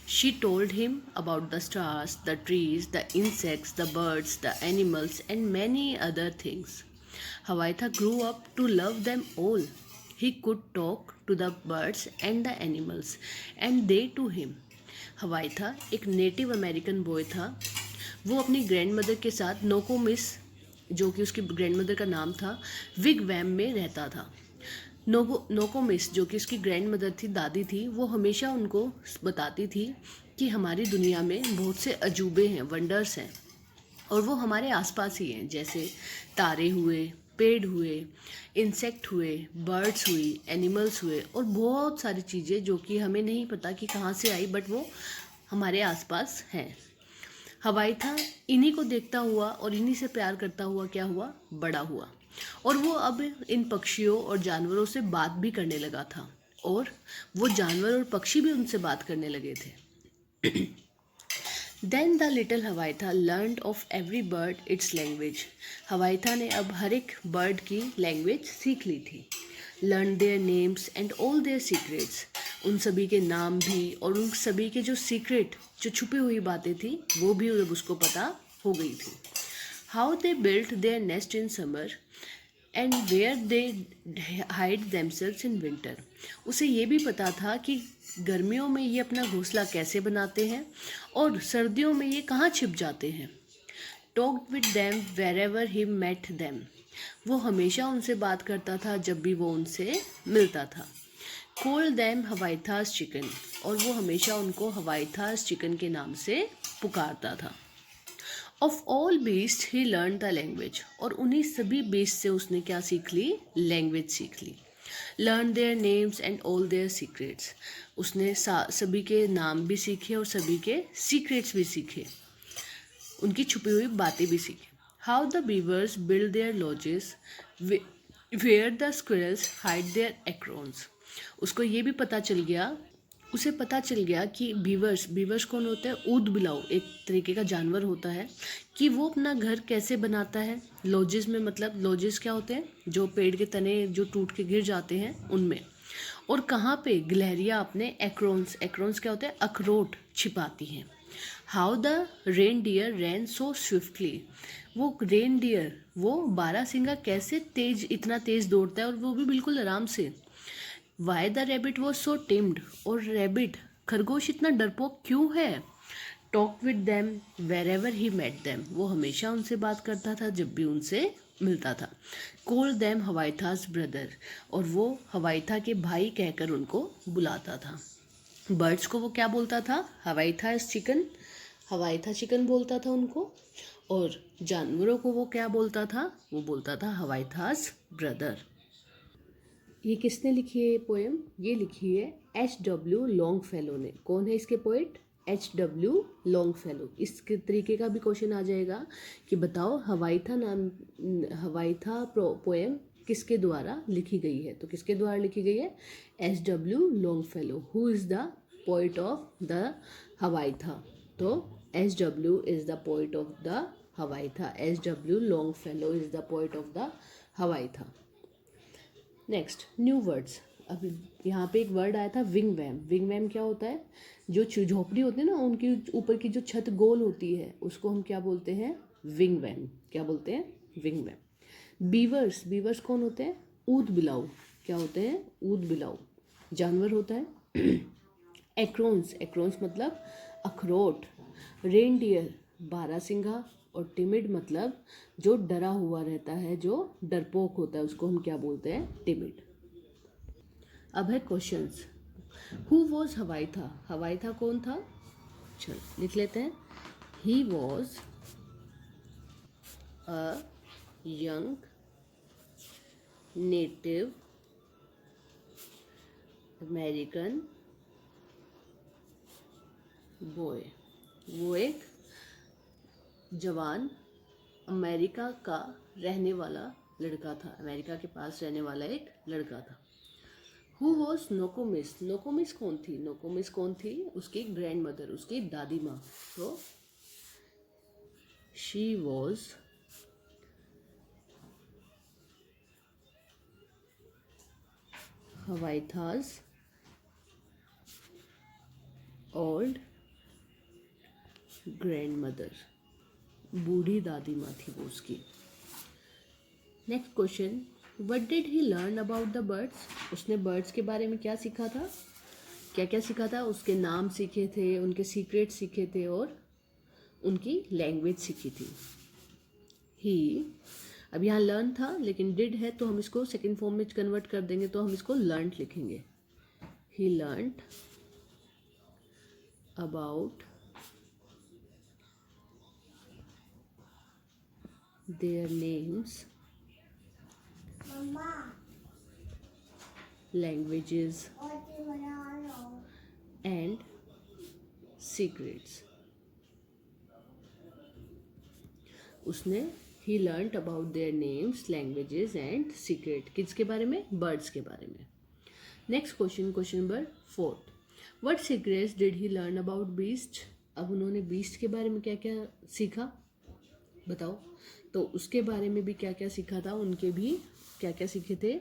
She told him about the stars, the trees, the insects, the birds, the animals, and many other things. Hawaiitha grew up to love them all. He could talk to the birds and the animals, and they to him. हवाईथा एक native American boy था। वो अपनी grandmother के साथ नोकोमिस, जो कि उसकी grandmother का नाम था, विगवैम में रहता था। नोकोमिस जो कि उसकी ग्रैंडमदर थी, दादी थी, वो हमेशा उनको बताती थी कि हमारी दुनिया में बहुत से अजूबे हैं, वंडर्स हैं, और वो हमारे आसपास ही हैं। जैसे तारे हुए, पेड़ हुए, इंसेक्ट हुए, बर्ड्स हुई, एनिमल्स हुए, और बहुत सारी चीज़ें जो कि हमें नहीं पता कि कहाँ से आई, बट वो हमारे आसपास हैं। हवाईथा इन्हीं को देखता हुआ और इन्हीं से प्यार करता हुआ क्या हुआ, बड़ा हुआ, और वो अब इन पक्षियों और जानवरों से बात भी करने लगा था, और वो जानवर और पक्षी भी उनसे बात करने लगे थे। Then the little Hiawatha learned of every bird its language. Hiawatha ने अब हर एक बर्ड की लैंग्वेज सीख ली थी। Learn their names and all their secrets, उन सभी के नाम भी और उन सभी के जो सीक्रेट, जो छुपी हुई बातें थी, वो भी अब उसको पता हो गई थी। How they built their nest in summer and where they hide themselves in winter. उसे ये भी पता था कि गर्मियों में ये अपना घोंसला कैसे बनाते हैं और सर्दियों में ये कहाँ छिप जाते हैं। Talked with them wherever he met them, वो हमेशा उनसे बात करता था जब भी वो उनसे मिलता था। कॉल्ड देम हवाईथास चिकन, और वो हमेशा उनको हवाईथास चिकन के नाम से पुकारता था। Of all beast he learn the language, और उन्हीं सभी बीस्ट से उसने क्या सीख ली, लैंग्वेज सीख ली। Learn their names and all their secrets, उसने सभी के नाम भी सीखे और सभी के सीक्रेट्स भी सीखे, उनकी छुपी हुई बातें भी सीखी। How the beavers build their lodges, where the squirrels hide their acorns, उसको ये भी पता चल गया, उसे पता चल गया कि बीवर्स, बीवर्स कौन होते हैं, ऊद बिलाव एक तरीके का जानवर होता है, कि वो अपना घर कैसे बनाता है। लॉजेस में मतलब लॉजेस क्या होते हैं, जो पेड़ के तने जो टूट के गिर जाते हैं उनमें। और कहाँ पे गिलहरियाँ अपने एक्रोन्स, एक्रोन्स क्या होते हैं, अखरोट छिपाती हैं। How the reindeer ran so swiftly, वो रेन डियर, वो बारहसिंगा कैसे तेज, इतना तेज दौड़ता है और वो भी बिल्कुल आराम से। Why the rabbit was so timid, और रेबिट खरगोश इतना डरपोक क्यों है। Talk with them where ever he met them, वो हमेशा उनसे बात करता था जब भी उनसे मिलता था। कॉल दैम हवाईथास ब्रदर, और वो हवाईथा के भाई कहकर उनको बुलाता था। बर्ड्स को वो क्या बोलता था, हवाईथास चिकन, हवाईथा चिकन बोलता था उनको। और जानवरों को वो क्या बोलता था, वो बोलता था हवाईथास ब्रदर। ये किसने लिखी है ये पोएम, ये लिखी है H.W. लॉन्गफेलो ने। कौन है इसके पोइट, H.W. लॉन्गफेलो। इस तरीके का भी क्वेश्चन आ जाएगा कि बताओ हवाईथा नाम, हवाईथा पोएम किसके द्वारा लिखी गई है, तो किसके द्वारा लिखी गई है, H.W. Longfellow. Who is the poet of the Hiawatha, तो H.W. Is the poet of the Hiawatha, H.W. Longfellow is the poet of the Hiawatha. Next new words. अभी यहाँ पे एक वर्ड आया था विंग वैम। विंग वैम क्या होता है, जो झोपड़ी होती है ना उनकी ऊपर की जो छत गोल होती है उसको हम क्या बोलते हैं, विंग वैम। क्या बोलते हैं, विंग वैम। बीवर्स, बीवर्स कौन होते हैं, ऊद बिलाव। क्या होते हैं, ऊद बिलाव, जानवर होता है। एक्रोन्स, एक्रोन्स मतलब अखरोट। रेनडियर बारहसिंघा। और टिमिड मतलब जो डरा हुआ रहता है, जो डरपोक होता है, उसको हम क्या बोलते हैं, टिमिड। अब है क्वेश्चंस। हु वॉज हवाईथा, हवाईथा कौन था, चल लिख लेते हैं। He was a young native American boy, वो एक जवान अमेरिका का रहने वाला लड़का था, अमेरिका के पास रहने वाला एक लड़का था। हु वॉज नोकोमिस, नोकोमिस कौन थी, नोकोमिस कौन थी, उसकी ग्रैंड मदर, उसकी दादी माँ। तो she was Hiawatha's old grandmother, बूढ़ी दादी माँ थी वो उसकी। Next question, what did he learn about the birds, उसने बर्ड्स के बारे में क्या सीखा था, क्या क्या सीखा था, उसके नाम सीखे थे, उनके सीक्रेट सीखे थे और उनकी लैंग्वेज सीखी थी। ही, अब यहाँ लर्न था लेकिन डिड है तो हम इसको सेकेंड फॉर्म में कन्वर्ट कर देंगे, तो हम इसको लर्न लिखेंगे। He learn about their names, languages and secrets, उसने he learn about their names, languages and secret, किसके बारे में, बर्ड्स के बारे में। Next question, question number 4, what secrets did he learn about beast, अब उन्होंने बीस्ट के बारे में क्या क्या सीखा बताओ, तो उसके बारे में भी क्या क्या सीखा था, उनके भी क्या क्या सीखे थे।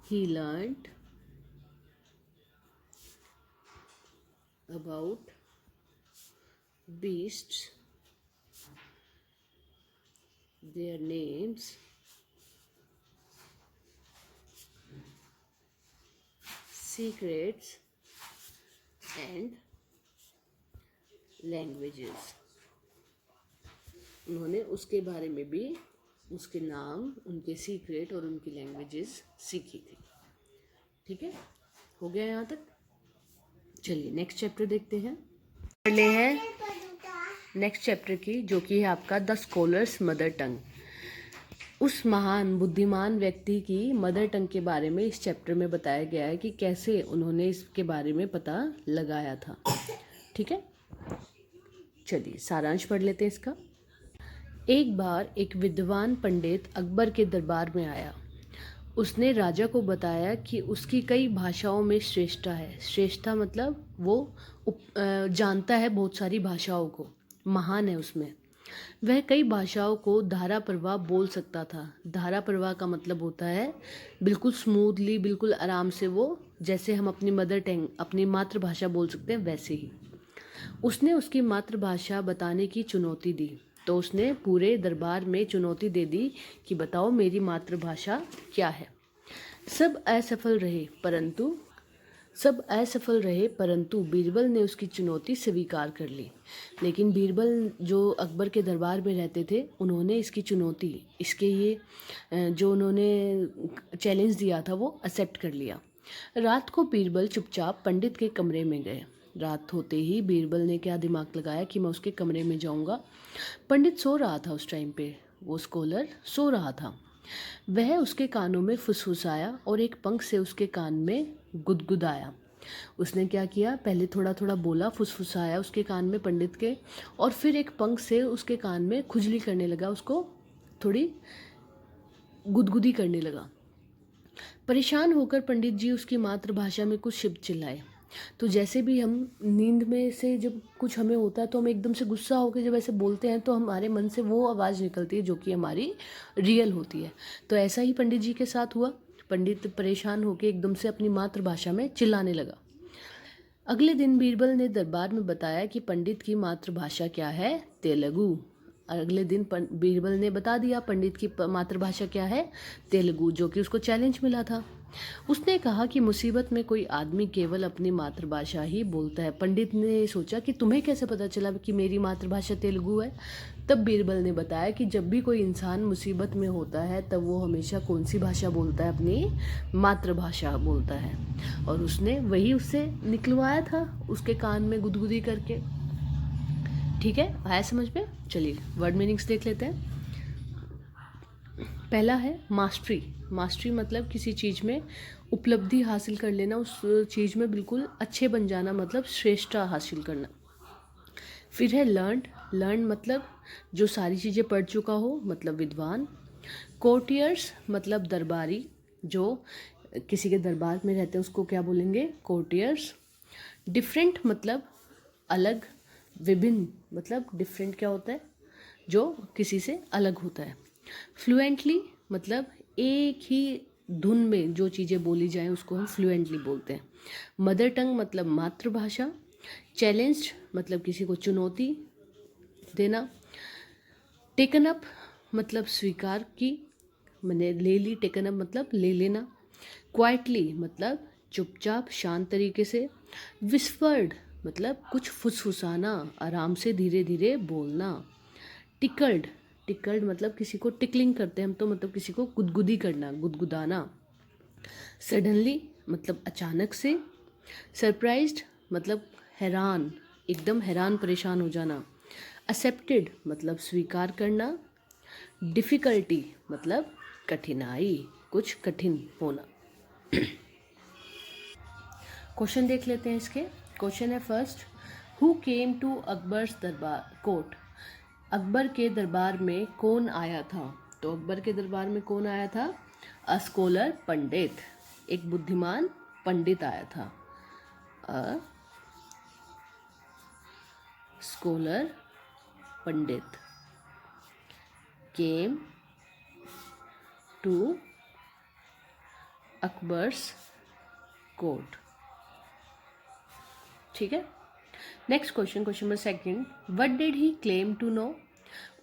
He learn about beasts, their names, secrets and languages. उन्होंने उसके बारे में भी, उसके नाम, उनके सीक्रेट और उनकी लैंग्वेजेस सीखी थी। ठीक है, हो गया यहाँ तक। चलिए नेक्स्ट चैप्टर देखते हैं। पढ़ले हैं नेक्स्ट चैप्टर की, जो कि है आपका द स्कॉलर्स मदर टंग। उस महान बुद्धिमान व्यक्ति की मदर टंग के बारे में इस चैप्टर में बताया गया है कि कैसे उन्होंने इसके बारे में पता लगाया था। ठीक है, चलिए सारांश पढ़ लेते हैं इसका। एक बार एक विद्वान पंडित अकबर के दरबार में आया। उसने राजा को बताया कि उसकी कई भाषाओं में श्रेष्ठता है। श्रेष्ठता मतलब वो जानता है बहुत सारी भाषाओं को, महान है उसमें। वह कई भाषाओं को धारा प्रवाह बोल सकता था। धारा प्रवाह का मतलब होता है बिल्कुल स्मूथली, बिल्कुल आराम से, वो जैसे हम अपनी मदर टंग, अपनी मातृभाषा बोल सकते हैं, वैसे ही। उसने उसकी मातृभाषा बताने की चुनौती दी। तो उसने पूरे दरबार में चुनौती दे दी कि बताओ मेरी मातृभाषा क्या है। सब असफल रहे परंतु बीरबल ने उसकी चुनौती स्वीकार कर ली। लेकिन बीरबल जो अकबर के दरबार में रहते थे, उन्होंने इसकी चुनौती, इसके ये जो उन्होंने चैलेंज दिया था वो एक्सेप्ट कर लिया। रात को बीरबल चुपचाप पंडित के कमरे में गए। रात होते ही बीरबल ने क्या दिमाग लगाया कि मैं उसके कमरे में जाऊंगा। पंडित सो रहा था उस टाइम पे, वो स्कॉलर सो रहा था। वह उसके कानों में फुसफुसाया और एक पंख से उसके कान में गुदगुदाया। उसने क्या किया, पहले थोड़ा थोड़ा बोला, फुसफुसाया उसके कान में पंडित के, और फिर एक पंख से उसके कान में खुजली करने लगा, उसको थोड़ी गुदगुदी करने लगा। परेशान होकर पंडित जी उसकी मातृभाषा में कुछ शब्द चिल्लाए। तो जैसे भी हम नींद में से जब कुछ हमें होता है तो हम एकदम से गुस्सा होकर जब ऐसे बोलते हैं तो हमारे मन से वो आवाज़ निकलती है जो कि हमारी रियल होती है। तो ऐसा ही पंडित जी के साथ हुआ। पंडित परेशान होकर एकदम से अपनी मातृभाषा में चिल्लाने लगा। अगले दिन बीरबल ने दरबार में बताया कि पंडित की मातृभाषा क्या है, तेलुगु। अगले दिन बीरबल ने बता दिया पंडित की मातृभाषा क्या है, तेलुगु, जो कि उसको चैलेंज मिला था। उसने कहा कि मुसीबत में कोई आदमी केवल अपनी मातृभाषा ही बोलता है। पंडित ने सोचा कि तुम्हें कैसे पता चला कि मेरी मातृभाषा तेलुगु है। तब बीरबल ने बताया कि जब भी कोई इंसान मुसीबत में होता है तब वो हमेशा कौन सी भाषा बोलता है, अपनी मातृभाषा बोलता है। और उसने वही उससे निकलवाया था उसके कान में गुदगुदी करके। ठीक है, आया समझ में। चलिए वर्ड मीनिंग्स देख लेते हैं। पहला है मास्टरी। मास्टरी मतलब किसी चीज़ में उपलब्धि हासिल कर लेना, उस चीज़ में बिल्कुल अच्छे बन जाना, मतलब श्रेष्ठता हासिल करना। फिर है लर्न। लर्न मतलब जो सारी चीज़ें पढ़ चुका हो, मतलब विद्वान। कोर्टियर्स मतलब दरबारी, जो किसी के दरबार में रहते हैं उसको क्या बोलेंगे, कोर्टियर्स। डिफरेंट मतलब अलग, विभिन्न मतलब डिफरेंट क्या होता है, जो किसी से अलग होता है। फ्लुएंटली मतलब एक ही धुन में जो चीज़ें बोली जाएं उसको हम फ्लुएंटली बोलते हैं। मदर टंग मतलब मातृभाषा। चैलेंज्ड मतलब किसी को चुनौती देना। टेकन अप मतलब स्वीकार की, मैंने ले ली, टेकन अप मतलब ले लेना। क्वाइटली मतलब चुपचाप शांत तरीके से। विस्पर्ड मतलब कुछ फुसफुसाना, आराम से धीरे धीरे बोलना। टिकल्ड, टिकल्ड मतलब किसी को टिकलिंग करते हैं हम तो, मतलब किसी को गुदगुदी करना, गुदगुदाना। सडनली मतलब अचानक से। सरप्राइज्ड मतलब हैरान, एकदम हैरान परेशान हो जाना। एक्सेप्टेड मतलब स्वीकार करना। डिफ़िकल्टी मतलब कठिनाई, कुछ कठिन होना। क्वेश्चन देख लेते हैं इसके। क्वेश्चन है first, who came to Akbar's दरबार कोर्ट। अकबर के दरबार में कौन आया था। तो अकबर के दरबार में कौन आया था, अ स्कॉलर पंडित, एक बुद्धिमान पंडित आया था। A scholar pandit came to Akbar's court. ठीक है, next question, question number second, what did he claim to know.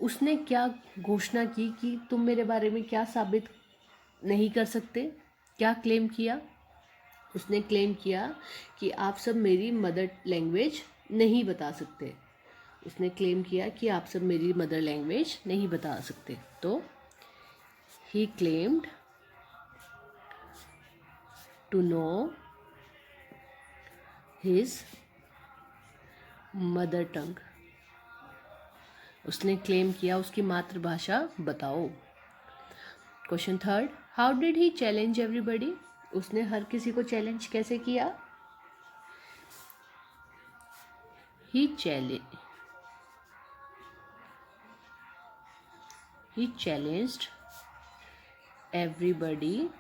उसने क्या घोषणा की कि तुम मेरे बारे में क्या साबित नहीं कर सकते, क्या क्लेम किया। उसने क्लेम किया कि आप सब मेरी मदर लैंग्वेज नहीं बता सकते। उसने क्लेम किया कि आप सब मेरी मदर लैंग्वेज नहीं बता सकते। तो he claimed to know his mother tongue. उसने क्लेम किया उसकी मातृभाषा बताओ। Question third, how did he challenge everybody. उसने हर किसी को चैलेंज कैसे किया? ही challenged everybody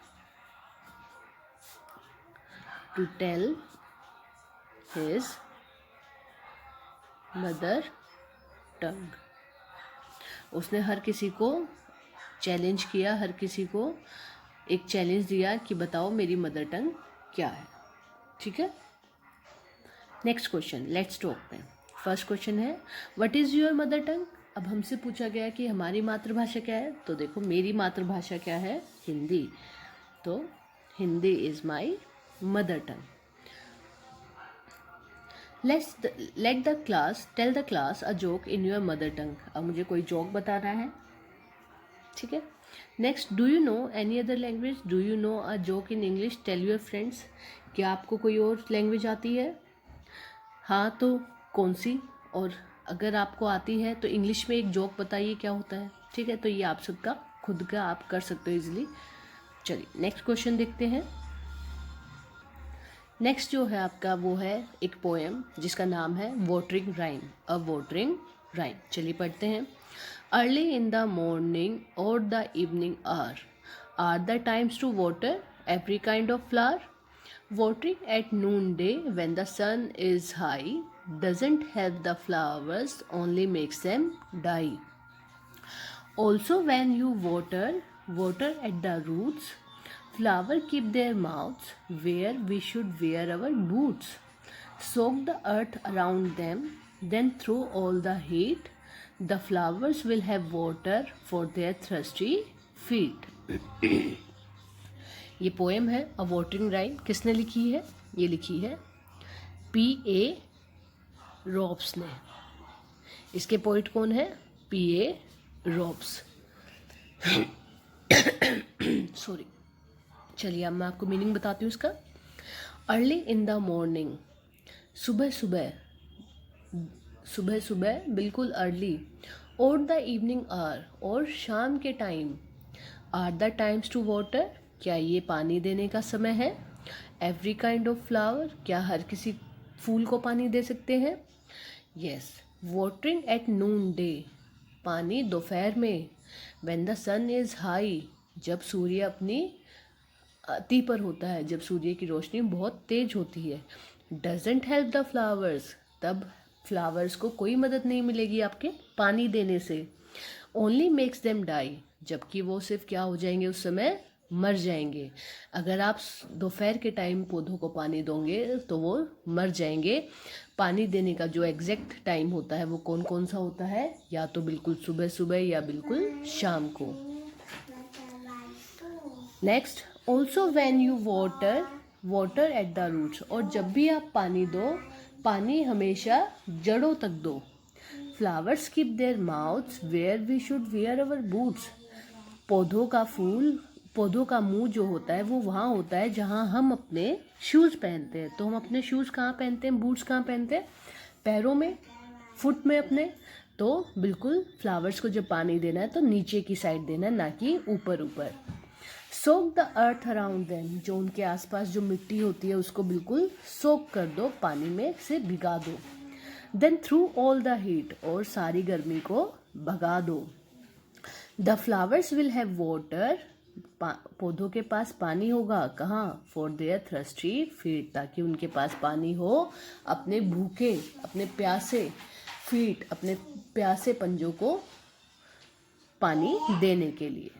to tell his mother tongue। उसने हर किसी को चैलेंज किया, हर किसी को एक चैलेंज दिया कि बताओ मेरी मदर टंग क्या है। ठीक है, नेक्स्ट क्वेश्चन, लेट्स टॉक में। फर्स्ट क्वेश्चन है what is your mother tongue. अब हमसे पूछा गया कि हमारी मातृभाषा क्या है, तो देखो मेरी मातृभाषा क्या है, हिंदी। तो Hindi is my mother tongue. Let the class tell the class a joke in your mother tongue. अब मुझे कोई जोक बताना है। ठीक है, next, do you know any other language. Do you know a joke in English, tell your friends. क्या आपको कोई और लैंग्वेज आती है? हाँ तो कौन सी, और अगर आपको आती है तो इंग्लिश में एक जोक बताइए क्या होता है। ठीक है, तो ये आप सबका खुद का आप कर सकते हो इजीली। चलिए नेक्स्ट क्वेश्चन देखते हैं। नेक्स्ट जो है आपका वो है एक पोएम जिसका नाम है watering rhyme, a watering rhyme. चलिए पढ़ते हैं। अर्ली इन द मॉर्निंग और the evening are the times to water every kind of flower. Watering at noonday when the sun is high doesn't help the flowers, only makes them die. Also when you water at the roots, flowers keep their mouths where we should wear our boots. Soak the earth around them, then through all the heat, the flowers will have water for their thirsty feet. ये poem है अ watering rhyme. किसने लिखी है? ये लिखी है P.A. Robes ने। इसके पोइट कौन है? P.A. रॉब्स। सॉरी, चलिए अब मैं आपको मीनिंग बताती हूँ इसका। अर्ली इन द मॉर्निंग, सुबह सुबह, सुबह सुबह बिल्कुल अर्ली। और द इवनिंग आर, और शाम के time. Are the times to water, क्या ये पानी देने का समय है। एवरी काइंड ऑफ फ्लावर, क्या हर किसी फूल को पानी दे सकते हैं। Yes, watering at noonday, पानी दोपहर में। When the sun is high, जब सूर्य अपनी अति पर होता है, जब सूर्य की रोशनी बहुत तेज होती है। डजेंट हेल्प द फ्लावर्स, तब फ्लावर्स को कोई मदद नहीं मिलेगी आपके पानी देने से। ओनली मेक्स देम डाई, जबकि वो सिर्फ क्या हो जाएंगे, उस समय मर जाएंगे। अगर आप दोपहर के टाइम पौधों को पानी दोगे तो वो मर जाएंगे। पानी देने का जो एग्जैक्ट टाइम होता है वो कौन कौन सा होता है? या तो बिल्कुल सुबह सुबह या बिल्कुल शाम को। Next, also when you water at the roots, और जब भी आप पानी दो, पानी हमेशा जड़ों तक दो। Flowers keep their mouths where we should wear our boots, पौधों का मुंह जो होता है वो वहाँ होता है जहाँ हम अपने शूज़ पहनते हैं। तो हम अपने शूज़ कहाँ पहनते हैं, बूट्स कहाँ पहनते हैं? पैरों में, फुट में अपने। तो बिल्कुल फ्लावर्स को जब पानी देना है तो नीचे की साइड देना है, ना कि ऊपर ऊपर। सोक द अर्थ अराउंड देम, जो उनके आसपास जो मिट्टी होती है उसको बिल्कुल सोक कर दो, पानी में से भिगा दो। Then through all the heat, और सारी गर्मी को भगा दो। The flowers will have water, पौधों के पास पानी होगा। कहाँ? फॉर देयर थ्रस्टी फीट, ताकि उनके पास पानी हो अपने भूखे, अपने प्यासे फीट, अपने प्यासे पंजों को पानी देने के लिए।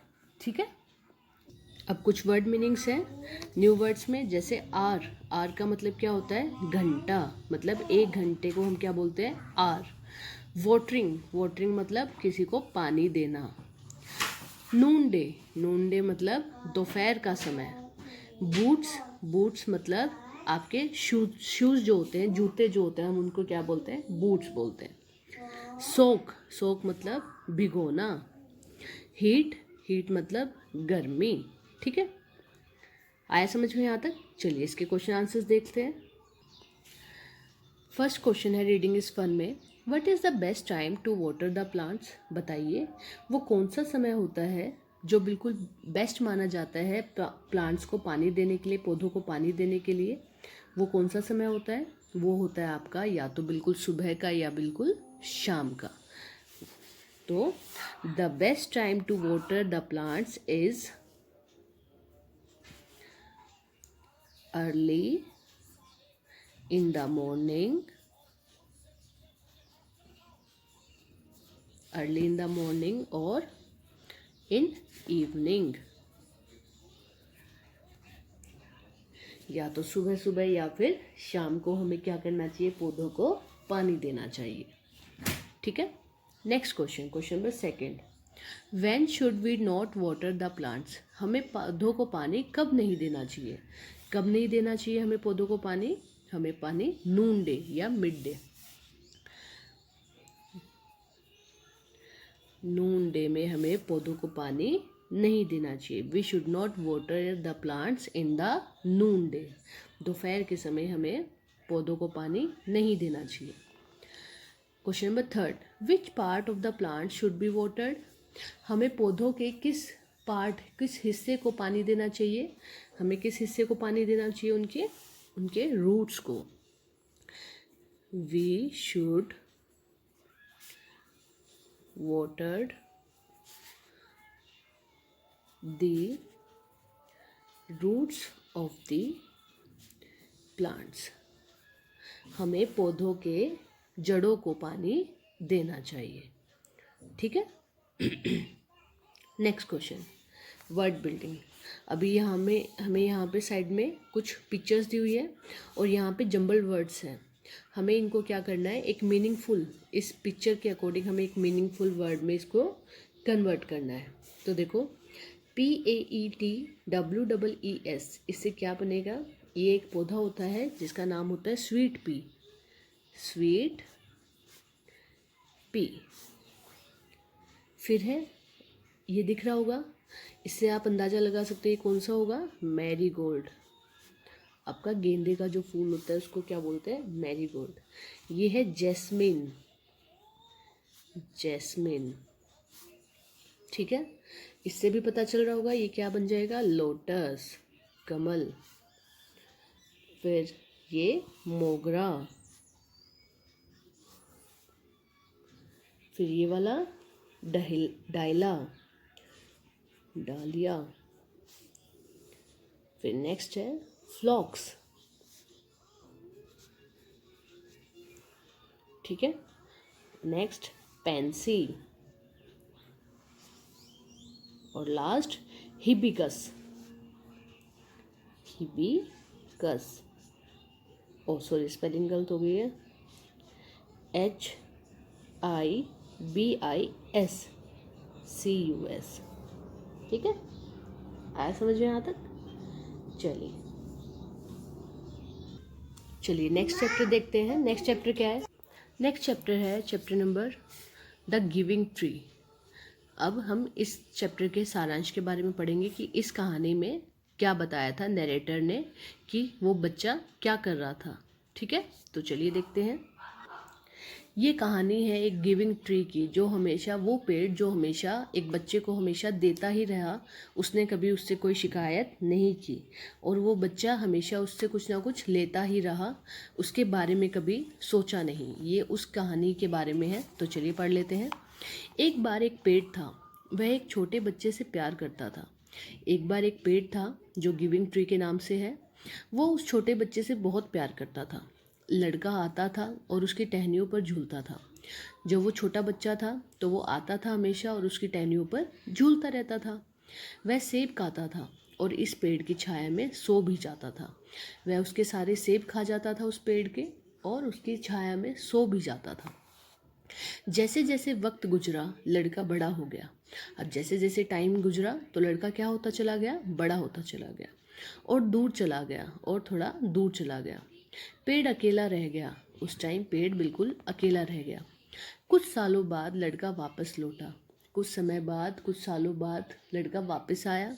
ठीक है, अब कुछ वर्ड मीनिंग्स हैं न्यू वर्ड्स में। जैसे आर का मतलब क्या होता है? घंटा, मतलब एक घंटे को हम क्या बोलते हैं? आर। वाटरिंग मतलब किसी को पानी देना। नून डे मतलब दोपहर का समय। बूट्स बूट्स मतलब आपके शूज़ जो होते हैं, जूते जो होते हैं, हम उनको क्या बोलते हैं? बूट्स बोलते हैं। सोक मतलब भिगोना। हीट मतलब गर्मी। ठीक है, आया समझ में यहाँ तक? चलिए इसके क्वेश्चन आंसर्स देखते हैं। फर्स्ट क्वेश्चन है रीडिंग इज फन में, what is the best time to water the plants? बताइए वो कौन सा समय होता है जो बिल्कुल बेस्ट माना जाता है प्लांट्स को पानी देने के लिए, पौधों को पानी देने के लिए। वो कौन सा समय होता है? वो होता है आपका या तो बिल्कुल सुबह का या बिल्कुल शाम का। तो the best time to water the plants is early in the morning, early in the morning or in evening। या तो सुबह सुबह या फिर शाम को हमें क्या करना चाहिए? पौधों को पानी देना चाहिए। ठीक है, next question, question number second, when should we not water the plants? हमें पौधों को पानी कब नहीं देना चाहिए? कब नहीं देना चाहिए हमें पौधों को पानी? हमें पानी नून डे या मिड डे। नून डे में हमें पौधों को पानी नहीं देना चाहिए। We should not water the plants in the noonday. दोपहर के समय हमें पौधों को पानी नहीं देना चाहिए। Question number third, which part of the plant should be watered? हमें पौधों के किस हिस्से को पानी देना चाहिए? हमें किस हिस्से को पानी देना चाहिए? उनके रूट्स को। We should watered the roots of the plants। हमें पौधों के जड़ों को पानी देना चाहिए। ठीक है, नेक्स्ट क्वेश्चन, वर्ड बिल्डिंग। अभी यहाँ में हमें यहाँ पे साइड में कुछ पिक्चर्स दी हुई है और यहाँ पे जंबल्ड वर्ड्स हैं। हमें इनको क्या करना है? एक मीनिंगफुल, इस पिक्चर के अकॉर्डिंग हमें एक मीनिंगफुल वर्ड में इसको कन्वर्ट करना है। तो देखो, PAETWEES, इससे क्या बनेगा? ये एक पौधा होता है जिसका नाम होता है स्वीट पी। Sweet pea. फिर है, ये दिख रहा होगा, इससे आप अंदाज़ा लगा सकते हैं कौन सा होगा? मैरीगोल्ड। आपका गेंदे का जो फूल होता है उसको क्या बोलते हैं? मैरीगोल्ड। ये है जैस्मिन। जैस्मिन। ठीक है, इससे भी पता चल रहा होगा ये क्या बन जाएगा? लोटस, कमल। फिर ये मोगरा। फिर ये वाला डायला, डालिया। फिर नेक्स्ट है फ्लॉक्स। ठीक है, नेक्स्ट पेंसी और लास्ट हिबिकस। हिबिकस, ओ सॉरी स्पेलिंग गलत हो गई है, HIBISCUS। ठीक है, आया समझ में यहाँ तक? चलिए नेक्स्ट चैप्टर देखते हैं। नेक्स्ट चैप्टर क्या है? नेक्स्ट चैप्टर है chapter number the giving tree. अब हम इस चैप्टर के सारांश के बारे में पढ़ेंगे कि इस कहानी में क्या बताया था नरेटर ने, कि वो बच्चा क्या कर रहा था। ठीक है, तो चलिए देखते हैं। ये कहानी है एक गिविंग ट्री की, जो हमेशा, वो पेड़ जो हमेशा एक बच्चे को हमेशा देता ही रहा, उसने कभी उससे कोई शिकायत नहीं की, और वो बच्चा हमेशा उससे कुछ ना कुछ लेता ही रहा, उसके बारे में कभी सोचा नहीं। ये उस कहानी के बारे में है, तो चलिए पढ़ लेते हैं। एक बार एक पेड़ था, वह एक छोटे बच्चे से प्यार करता था। एक बार एक पेड़ था जो गिविंग ट्री के नाम से है, वो उस छोटे बच्चे से बहुत प्यार करता था। लड़का आता था और उसकी टहनियों पर झूलता था। जब वो छोटा बच्चा था तो वो आता था हमेशा और उसकी टहनियों पर झूलता रहता था। वह सेब खाता था और इस पेड़ की छाया में सो भी जाता था। वह उसके सारे सेब खा जाता था उस पेड़ के, और उसकी छाया में सो भी जाता था। जैसे जैसे वक्त गुजरा, लड़का बड़ा हो गया। अब जैसे जैसे टाइम गुजरा तो लड़का क्या होता चला गया? बड़ा होता चला गया। और दूर चला गया, और थोड़ा दूर चला गया। पेड़ अकेला रह गया। उस टाइम पेड़ बिल्कुल अकेला रह गया। कुछ सालों बाद लड़का वापस लौटा। कुछ समय बाद, कुछ सालों बाद लड़का वापस आया।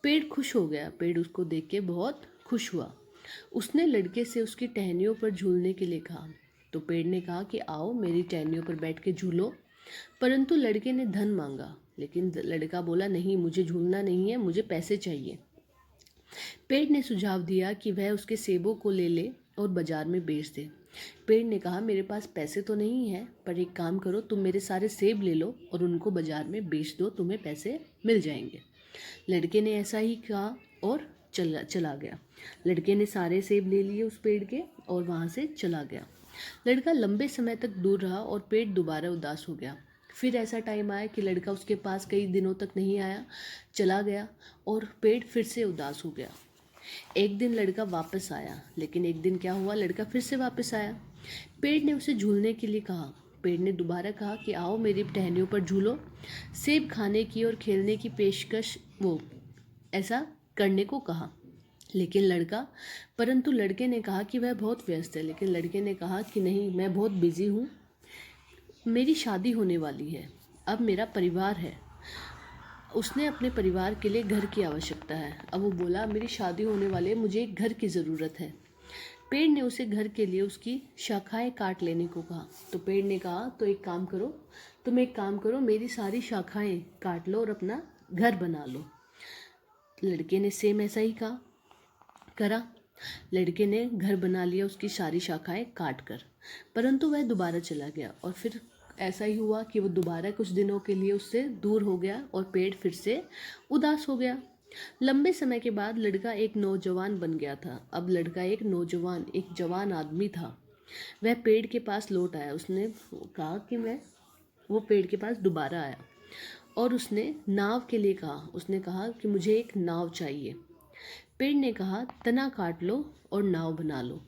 पेड़ खुश हो गया। पेड़ उसको देख के बहुत खुश हुआ। उसने लड़के से उसकी टहनियों पर झूलने के लिए कहा। तो पेड़ ने कहा कि आओ मेरी टहनियों पर बैठ के झूलो। परंतु लड़के ने धन मांगा, लेकिन लड़का बोला नहीं, मुझे झूलना नहीं है, मुझे पैसे चाहिए। पेड़ ने सुझाव दिया कि वह उसके सेबों को ले ले और बाजार में बेच दे। पेड़ ने कहा मेरे पास पैसे तो नहीं है, पर एक काम करो, तुम मेरे सारे सेब ले लो और उनको बाजार में बेच दो, तुम्हें पैसे मिल जाएंगे। लड़के ने ऐसा ही कहा और चला गया। लड़के ने सारे सेब ले लिए उस पेड़ के और वहाँ से चला गया। लड़का लंबे समय तक दूर रहा और पेड़ दोबारा उदास हो गया। फिर ऐसा टाइम आया कि लड़का उसके पास कई दिनों तक नहीं आया, चला गया और पेड़ फिर से उदास हो गया। एक दिन लड़का वापस आया, लेकिन एक दिन क्या हुआ, लड़का फिर से वापस आया। पेड़ ने उसे झूलने के लिए कहा। पेड़ ने दोबारा कहा कि आओ मेरी टहनियों पर झूलो। सेब खाने की और खेलने की पेशकश ऐसा करने को कहा, परंतु लड़के ने कहा कि वह बहुत व्यस्त है। लेकिन लड़के ने कहा कि नहीं, मैं बहुत बिजी हूँ, मेरी शादी होने वाली है, अब मेरा परिवार है। उसने अपने परिवार के लिए घर की आवश्यकता है। अब वो बोला मेरी शादी होने वाली है, मुझे एक घर की ज़रूरत है। पेड़ ने उसे घर के लिए उसकी शाखाएं काट लेने को कहा। तो पेड़ ने कहा तो तुम एक काम करो, मेरी सारी शाखाएं काट लो और अपना घर बना लो। लड़के ने सेम ऐसा ही करा। लड़के ने घर बना लिया उसकी सारी शाखाएं काट कर, परंतु वह दोबारा चला गया और फिर ऐसा ही हुआ कि वो दोबारा कुछ दिनों के लिए उससे दूर हो गया और पेड़ फिर से उदास हो गया। लंबे समय के बाद लड़का एक नौजवान बन गया था। अब लड़का एक जवान आदमी था। वह पेड़ के पास लौट आया। उसने कहा कि वो पेड़ के पास दोबारा आया और उसने नाव के लिए कहा। उसने कहा कि मुझे एक नाव चाहिए। पेड़ ने कहा तना काट लो और नाव बना लो।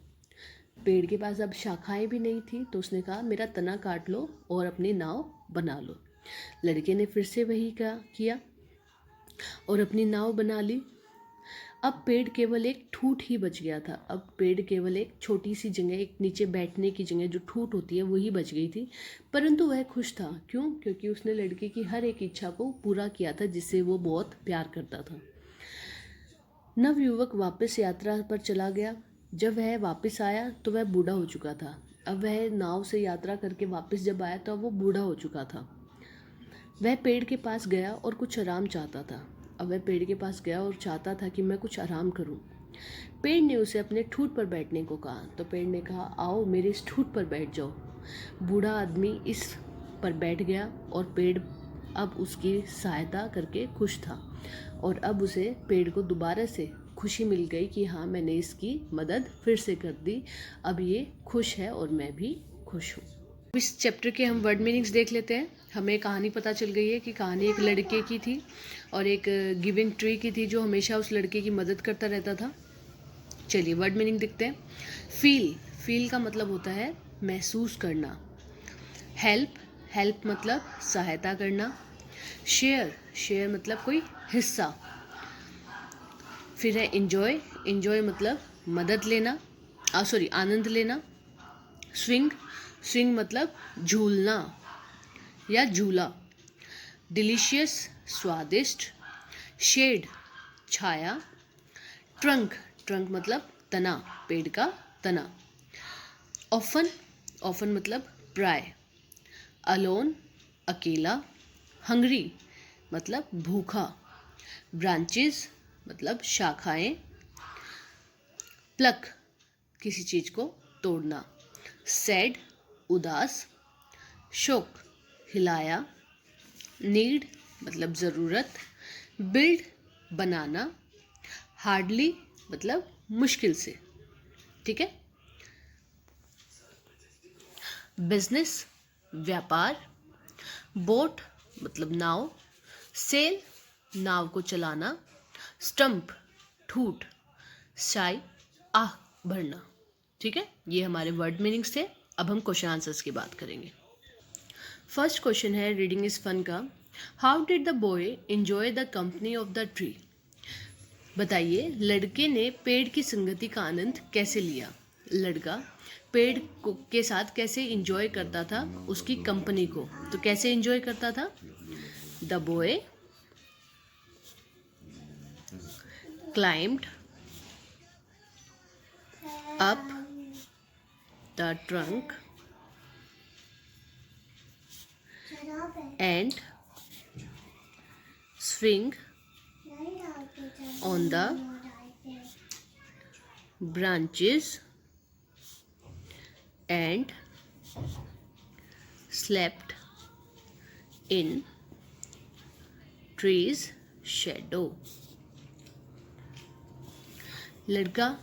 पेड़ के पास अब शाखाएं भी नहीं थी, तो उसने कहा मेरा तना काट लो और अपनी नाव बना लो। लड़के ने फिर से वही किया और अपनी नाव बना ली। अब पेड़ केवल एक ठूठ ही बच गया था। अब पेड़ केवल एक छोटी सी जगह, एक नीचे बैठने की जगह जो ठूठ होती है वही बच गई थी, परंतु वह खुश था। क्यों? क्योंकि उसने लड़के की हर एक इच्छा को पूरा किया था जिससे वो बहुत प्यार करता था। नवयुवक वापस यात्रा पर चला गया। जब वह वापस आया तो वह बूढ़ा हो चुका था। अब वह नाव से यात्रा करके वापस जब आया तो वो बूढ़ा हो चुका था। वह पेड़ के पास गया और कुछ आराम चाहता था। अब वह पेड़ के पास गया और चाहता था कि मैं कुछ आराम करूं। पेड़ ने उसे अपने ठूंठ पर बैठने को कहा। तो पेड़ ने कहा आओ मेरे इस ठूंठ पर बैठ जाओ। बूढ़ा आदमी इस पर बैठ गया और पेड़ अब उसकी सहायता करके खुश था और अब उसे पेड़ को दोबारा से खुशी मिल गई कि हाँ, मैंने इसकी मदद फिर से कर दी, अब ये खुश है और मैं भी खुश हूँ। इस चैप्टर के हम वर्ड मीनिंग्स देख लेते हैं। हमें कहानी पता चल गई है कि कहानी एक लड़के की थी और एक गिविंग ट्री की थी जो हमेशा उस लड़के की मदद करता रहता था। चलिए वर्ड मीनिंग देखते हैं। फील का मतलब होता है महसूस करना। हेल्प मतलब सहायता करना। शेयर मतलब कोई हिस्सा। फिर है एंजॉय मतलब मदद लेना, आनंद लेना। स्विंग मतलब झूलना या झूला। डिलीशियस स्वादिष्ट। शेड छाया। ट्रंक मतलब तना, पेड़ का तना। ऑफन मतलब प्राय। अलोन अकेला। हंग्री मतलब भूखा। ब्रांचेस मतलब शाखाएं। प्लक किसी चीज को तोड़ना। सैड उदास। शोक हिलाया। नीड मतलब ज़रूरत। बिल्ड बनाना। हार्डली मतलब मुश्किल से। ठीक है। बिजनेस व्यापार। बोट मतलब नाव। सेल नाव को चलाना। स्टंप ठूठ। शाई आह भरना। ठीक है, ये हमारे वर्ड मीनिंग्स थे। अब हम क्वेश्चन आंसर्स की बात करेंगे। फर्स्ट क्वेश्चन है रीडिंग इज फन का। How did the boy enjoy the company of the tree? बताइए, लड़के ने पेड़ की संगति का आनंद कैसे लिया। लड़का पेड़ के साथ कैसे एंजॉय करता था उसकी कंपनी को। तो कैसे एंजॉय करता था? The boy climbed up the trunk and swing on the branches and slept in trees shadow। लड़का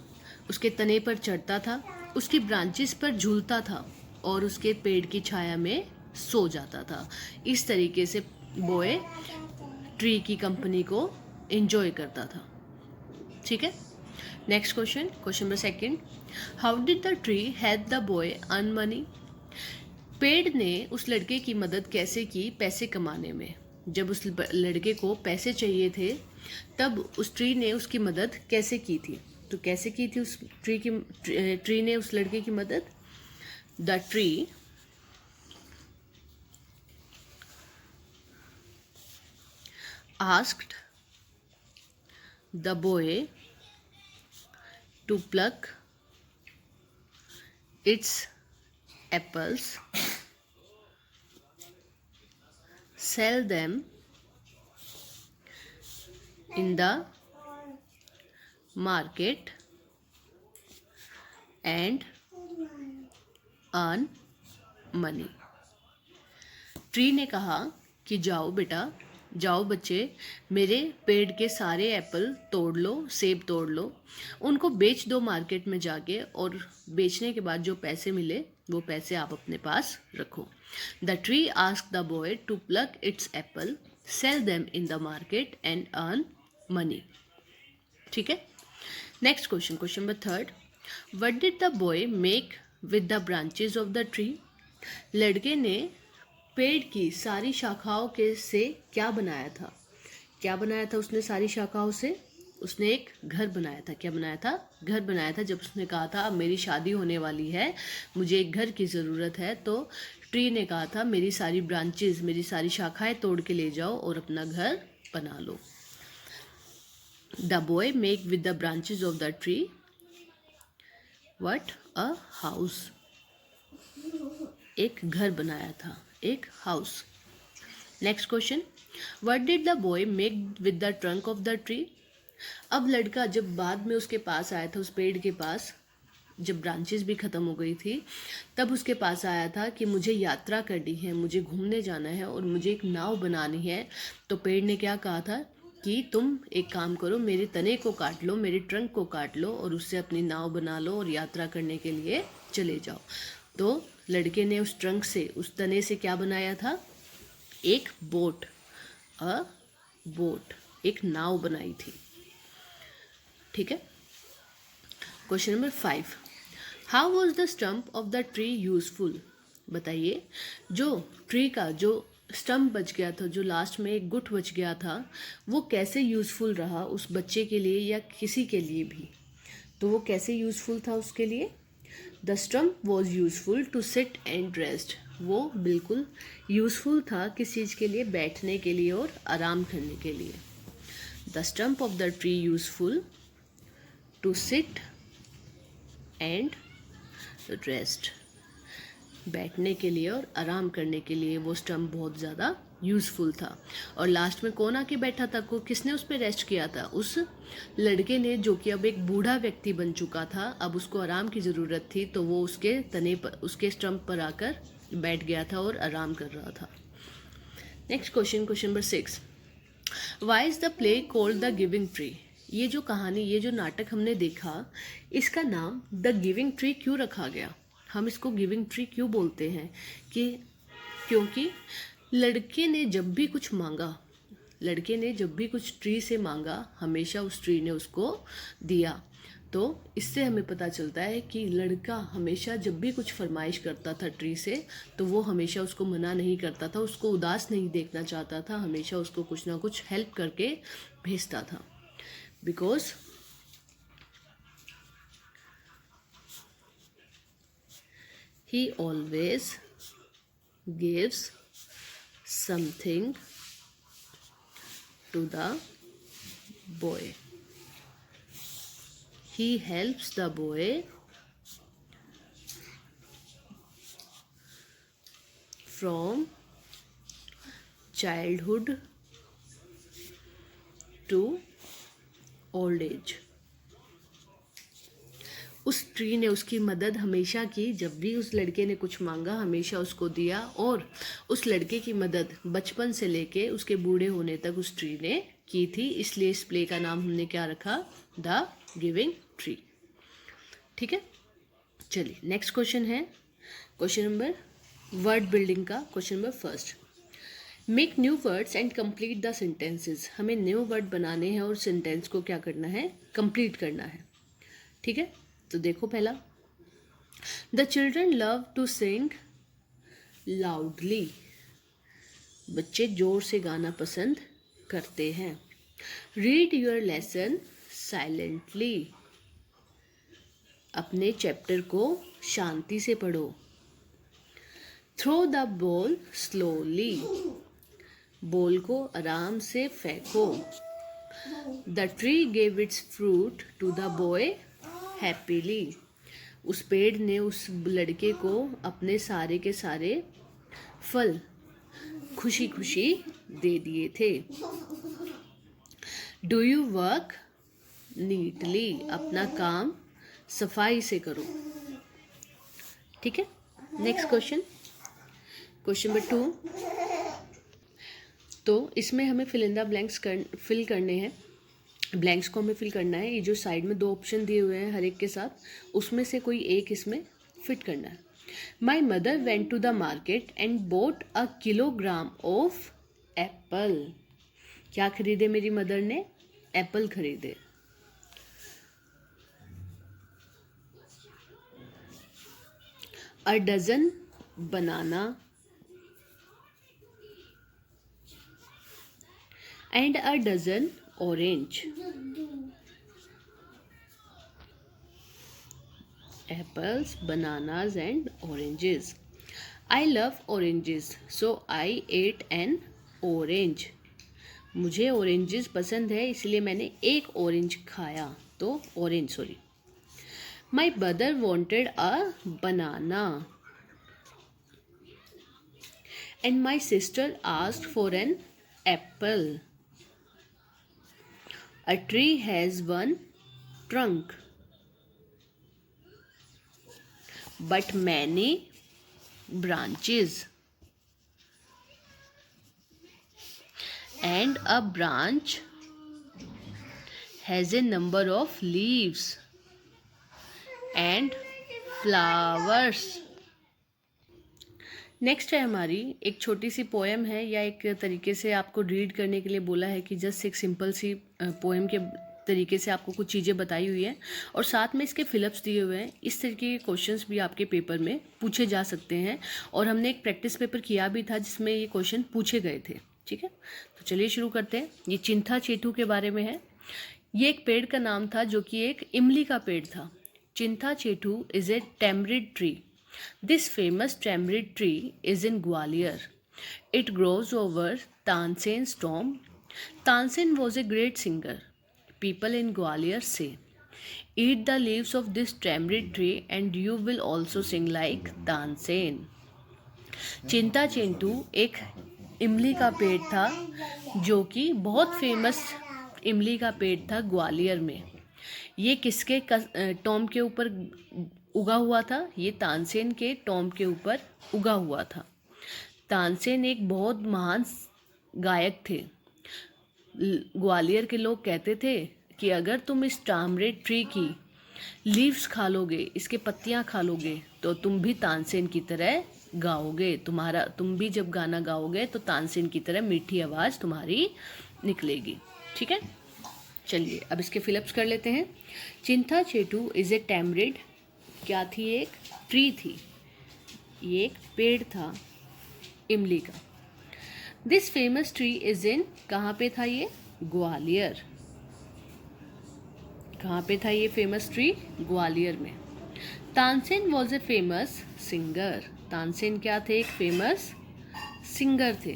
उसके तने पर चढ़ता था, उसकी ब्रांचेस पर झूलता था और उसके पेड़ की छाया में सो जाता था। इस तरीके से बॉय ट्री की कंपनी को एंजॉय करता था। ठीक है, next question, question number second, how did the tree help the boy earn money. पेड़ ने उस लड़के की मदद कैसे की पैसे कमाने में। जब उस लड़के को पैसे चाहिए थे तब उस ट्री ने उसकी मदद कैसे की थी। तो कैसे की थी उस ट्री ने उस लड़के की मदद? The tree asked the boy to pluck its apples, sell them in the market and earn money। Tree ने कहा कि जाओ बेटा, जाओ बच्चे, मेरे पेड़ के सारे एप्पल तोड़ लो, सेब तोड़ लो, उनको बेच दो मार्केट में जाके, और बेचने के बाद जो पैसे मिले वो पैसे आप अपने पास रखो। The tree ask the boy to pluck its apple, sell them in the market and earn money. ठीक है, next question, question number third, what did the boy make with the branches of the tree. लड़के ने पेड़ की सारी शाखाओं के से क्या बनाया था? क्या बनाया था उसने सारी शाखाओं से? उसने एक घर बनाया था। क्या बनाया था? घर बनाया था। जब उसने कहा था अब मेरी शादी होने वाली है, मुझे एक घर की ज़रूरत है, तो ट्री ने कहा था मेरी सारी ब्रांचेस, मेरी सारी शाखाएं तोड़ के ले जाओ और अपना घर बना लो। The boy make with the branches of the tree what? A house. एक घर बनाया था, एक house. Next question, what did the boy make with the trunk of the tree. अब लड़का जब बाद में उसके पास आया था, उस पेड़ के पास, जब ब्रांचेस भी ख़त्म हो गई थी, तब उसके पास आया था कि मुझे यात्रा करनी है, मुझे घूमने जाना है और मुझे एक नाव बनानी है। तो पेड़ ने क्या कहा था कि तुम एक काम करो, मेरे तने को काट लो, मेरे ट्रंक को काट लो और उससे अपनी नाव बना लो और यात्रा करने के लिए चले जाओ। तो लड़के ने उस ट्रंक से, उस तने से क्या बनाया था? एक बोट, अ बोट, एक नाव बनाई थी। ठीक है, question number 5, how was the stump of the tree useful. बताइए, जो ट्री का जो स्टम्प बच गया था, जो लास्ट में एक गुट बच गया था, वो कैसे यूजफुल रहा उस बच्चे के लिए या किसी के लिए भी। तो वो कैसे यूजफुल था उसके लिए? The stump was useful to sit and rest. वो बिल्कुल यूजफुल था किस चीज़ के लिए? बैठने के लिए और आराम करने के लिए। The stump of the tree useful to sit and rest. बैठने के लिए और आराम करने के लिए वो स्टम्प बहुत ज़्यादा यूज़फुल था। और लास्ट में कौन आके बैठा था? को किसने उस पर रेस्ट किया था? उस लड़के ने, जो कि अब एक बूढ़ा व्यक्ति बन चुका था, अब उसको आराम की ज़रूरत थी, तो वो उसके तने पर, उसके स्टम्प पर आकर बैठ गया था और आराम कर रहा था। Next question, question number 6, why is the play called the giving tree. ये जो कहानी, ये जो नाटक हमने देखा, इसका नाम द गिविंग ट्री क्यों रखा गया? हम इसको गिविंग ट्री क्यों बोलते हैं? क्योंकि लड़के ने जब भी कुछ मांगा, लड़के ने जब भी कुछ ट्री से मांगा, हमेशा उस ट्री ने उसको दिया। तो इससे हमें पता चलता है कि लड़का हमेशा जब भी कुछ फरमाइश करता था ट्री से, तो वो हमेशा उसको मना नहीं करता था, उसको उदास नहीं देखना चाहता था, हमेशा उसको कुछ ना कुछ हेल्प करके भेजता था। Because he always gives something to the boy. He helps the boy from childhood to old age. उस ट्री ने उसकी मदद हमेशा की, जब भी उस लड़के ने कुछ मांगा हमेशा उसको दिया, और उस लड़के की मदद बचपन से लेके उसके बूढ़े होने तक उस ट्री ने की थी। इसलिए इस प्ले का नाम हमने क्या रखा, द गिविंग ट्री। ठीक है, चलिए नेक्स्ट क्वेश्चन है क्वेश्चन नंबर वर्ड बिल्डिंग का। Question number first, make new words and complete the sentences. हमें न्यू वर्ड बनाने हैं और सेंटेंस को क्या करना है, कंप्लीट करना है। ठीक है, तो देखो पहला, the children love to sing loudly. बच्चे जोर से गाना पसंद करते हैं। Read your lesson silently. अपने चैप्टर को शांति से पढ़ो। Throw the ball slowly. Ball को आराम से फेंको। The tree gave its fruit to the boy happily. उस पेड़ ने उस लड़के को अपने सारे के सारे फल खुशी खुशी दे दिए थे। Do you work neatly. अपना काम सफाई से करो। ठीक है, नेक्स्ट क्वेश्चन, क्वेश्चन नंबर 2। तो इसमें हमें fill in the blanks fill करने हैं। ब्लैंक्स को हमें फिल करना है। ये जो साइड में 2 ऑप्शन दिए हुए हैं हर एक के साथ, उसमें से कोई एक इसमें फिट करना है। My mother went to the market and bought a kilogram of apple. क्या खरीदे मेरी मदर ने, एप्पल खरीदे। A dozen banana and a dozen orange. Apples, bananas and oranges. I love oranges, so I ate an orange. मुझे oranges पसंद है इसलिए मैंने एक orange खाया, तो orange sorry. My brother wanted a banana and my sister asked for an apple. A tree has one trunk, but many branches. And a branch has a number of leaves and flowers. Next है हमारी एक छोटी सी poem है, या एक तरीके से आपको रीड करने के लिए बोला है कि जस्ट एक सिंपल सी पोएम के तरीके से आपको कुछ चीज़ें बताई हुई है और साथ में इसके फिलअप्स दिए हुए हैं। इस तरीके के क्वेश्चंस भी आपके पेपर में पूछे जा सकते हैं और हमने एक प्रैक्टिस पेपर किया भी था जिसमें ये क्वेश्चन पूछे गए थे। ठीक है, तो चलिए शुरू करते हैं। ये चिंथा चेटू के बारे में है। ये एक पेड़ का नाम था जो कि एक इमली का पेड़ था। Chintha Chettu is a tamarind tree. This famous tamarind tree is in Gwalior. It grows over Tansen's tomb. Tansen was a great singer. People in Gwalior say, eat the leaves of this tamarind tree and you will also sing like Tansen. चिंता चिंटू एक इमली का पेड़ था जो कि बहुत famous इमली का पेड़ था ग्वालियर में। ये किसके टॉम के ऊपर उगा हुआ था, ये तानसेन के टॉम के ऊपर उगा हुआ था। तानसेन एक बहुत महान गायक थे। ग्वालियर के लोग कहते थे कि अगर तुम इस टैमरिंड ट्री की लीव्स खा लोगे, इसके पत्तियां खा लोगे, तो तुम भी तानसेन की तरह गाओगे। तुम भी जब गाना गाओगे तो तानसेन की तरह मीठी आवाज़ तुम्हारी निकलेगी। ठीक है, चलिए अब इसके फिलअप्स कर लेते हैं। चिंथा चेटू इज़ ए टैमरिंड, क्या थी, एक ट्री थी, ये एक पेड़ था इमली का। This famous tree is in, कहाँ पे था ये, ग्वालियर। कहाँ पे था ये फेमस ट्री? ग्वालियर में। Tansen was a famous singer. Tansen क्या थे? एक फेमस सिंगर थे।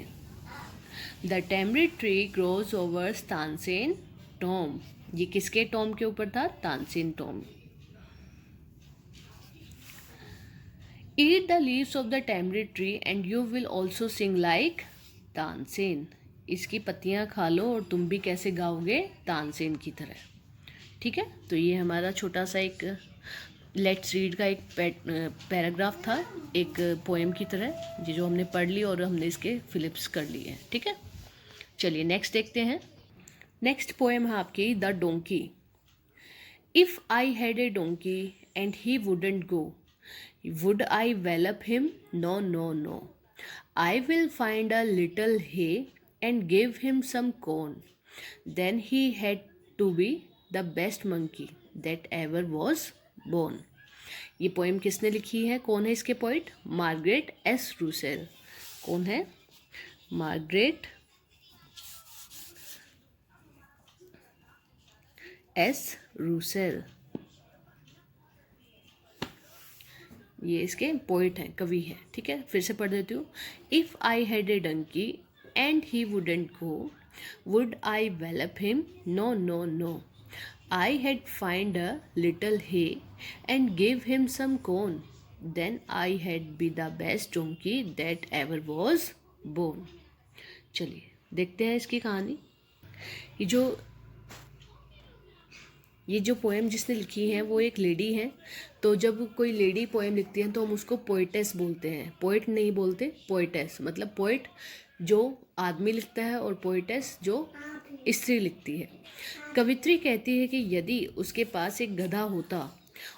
The tamarind tree grows over Tansen tomb. ये किसके टॉम के ऊपर था? Tansen tomb. Eat the leaves of the tamarind tree and you will also sing like Tansen. इसकी पत्तियां खा लो और तुम भी कैसे गाओगे? तानसेन की तरह। ठीक है, तो ये हमारा छोटा सा एक लेट्स रीड का एक पैराग्राफ था, एक पोएम की तरह, जो हमने पढ़ ली और हमने इसके फिलिप्स कर लिए हैं। ठीक है, चलिए नेक्स्ट देखते हैं। नेक्स्ट पोएम है आपकी the donkey. If I had A donkey and he wouldn't go, would I wallop him? No, no, no. I will find a little hay and give him some corn. Then he had to be the best monkey that ever was born. ये poem किसने लिखी है? कौन है इसके poet? Margaret S Russell. कौन है? Margaret S Russell. ये इसके पोइट हैं, कवि हैं। ठीक है, फिर से पढ़ देती हूँ। If I had a donkey and he wouldn't go, would I wallop him? No, no, no. I had find a little hay and give him some corn. Then I had be the best donkey that ever was born. चलिए देखते हैं इसकी कहानी। ये जो poem जिसने लिखी है वो एक लेडी है। तो जब कोई लेडी पोएम लिखती है तो हम उसको पोइटेस बोलते हैं। पोइट नहीं बोलते, पोइटेस। मतलब पोइट जो आदमी लिखता है और पोइटेस जो स्त्री लिखती है। कवित्री कहती है कि यदि उसके पास एक गधा होता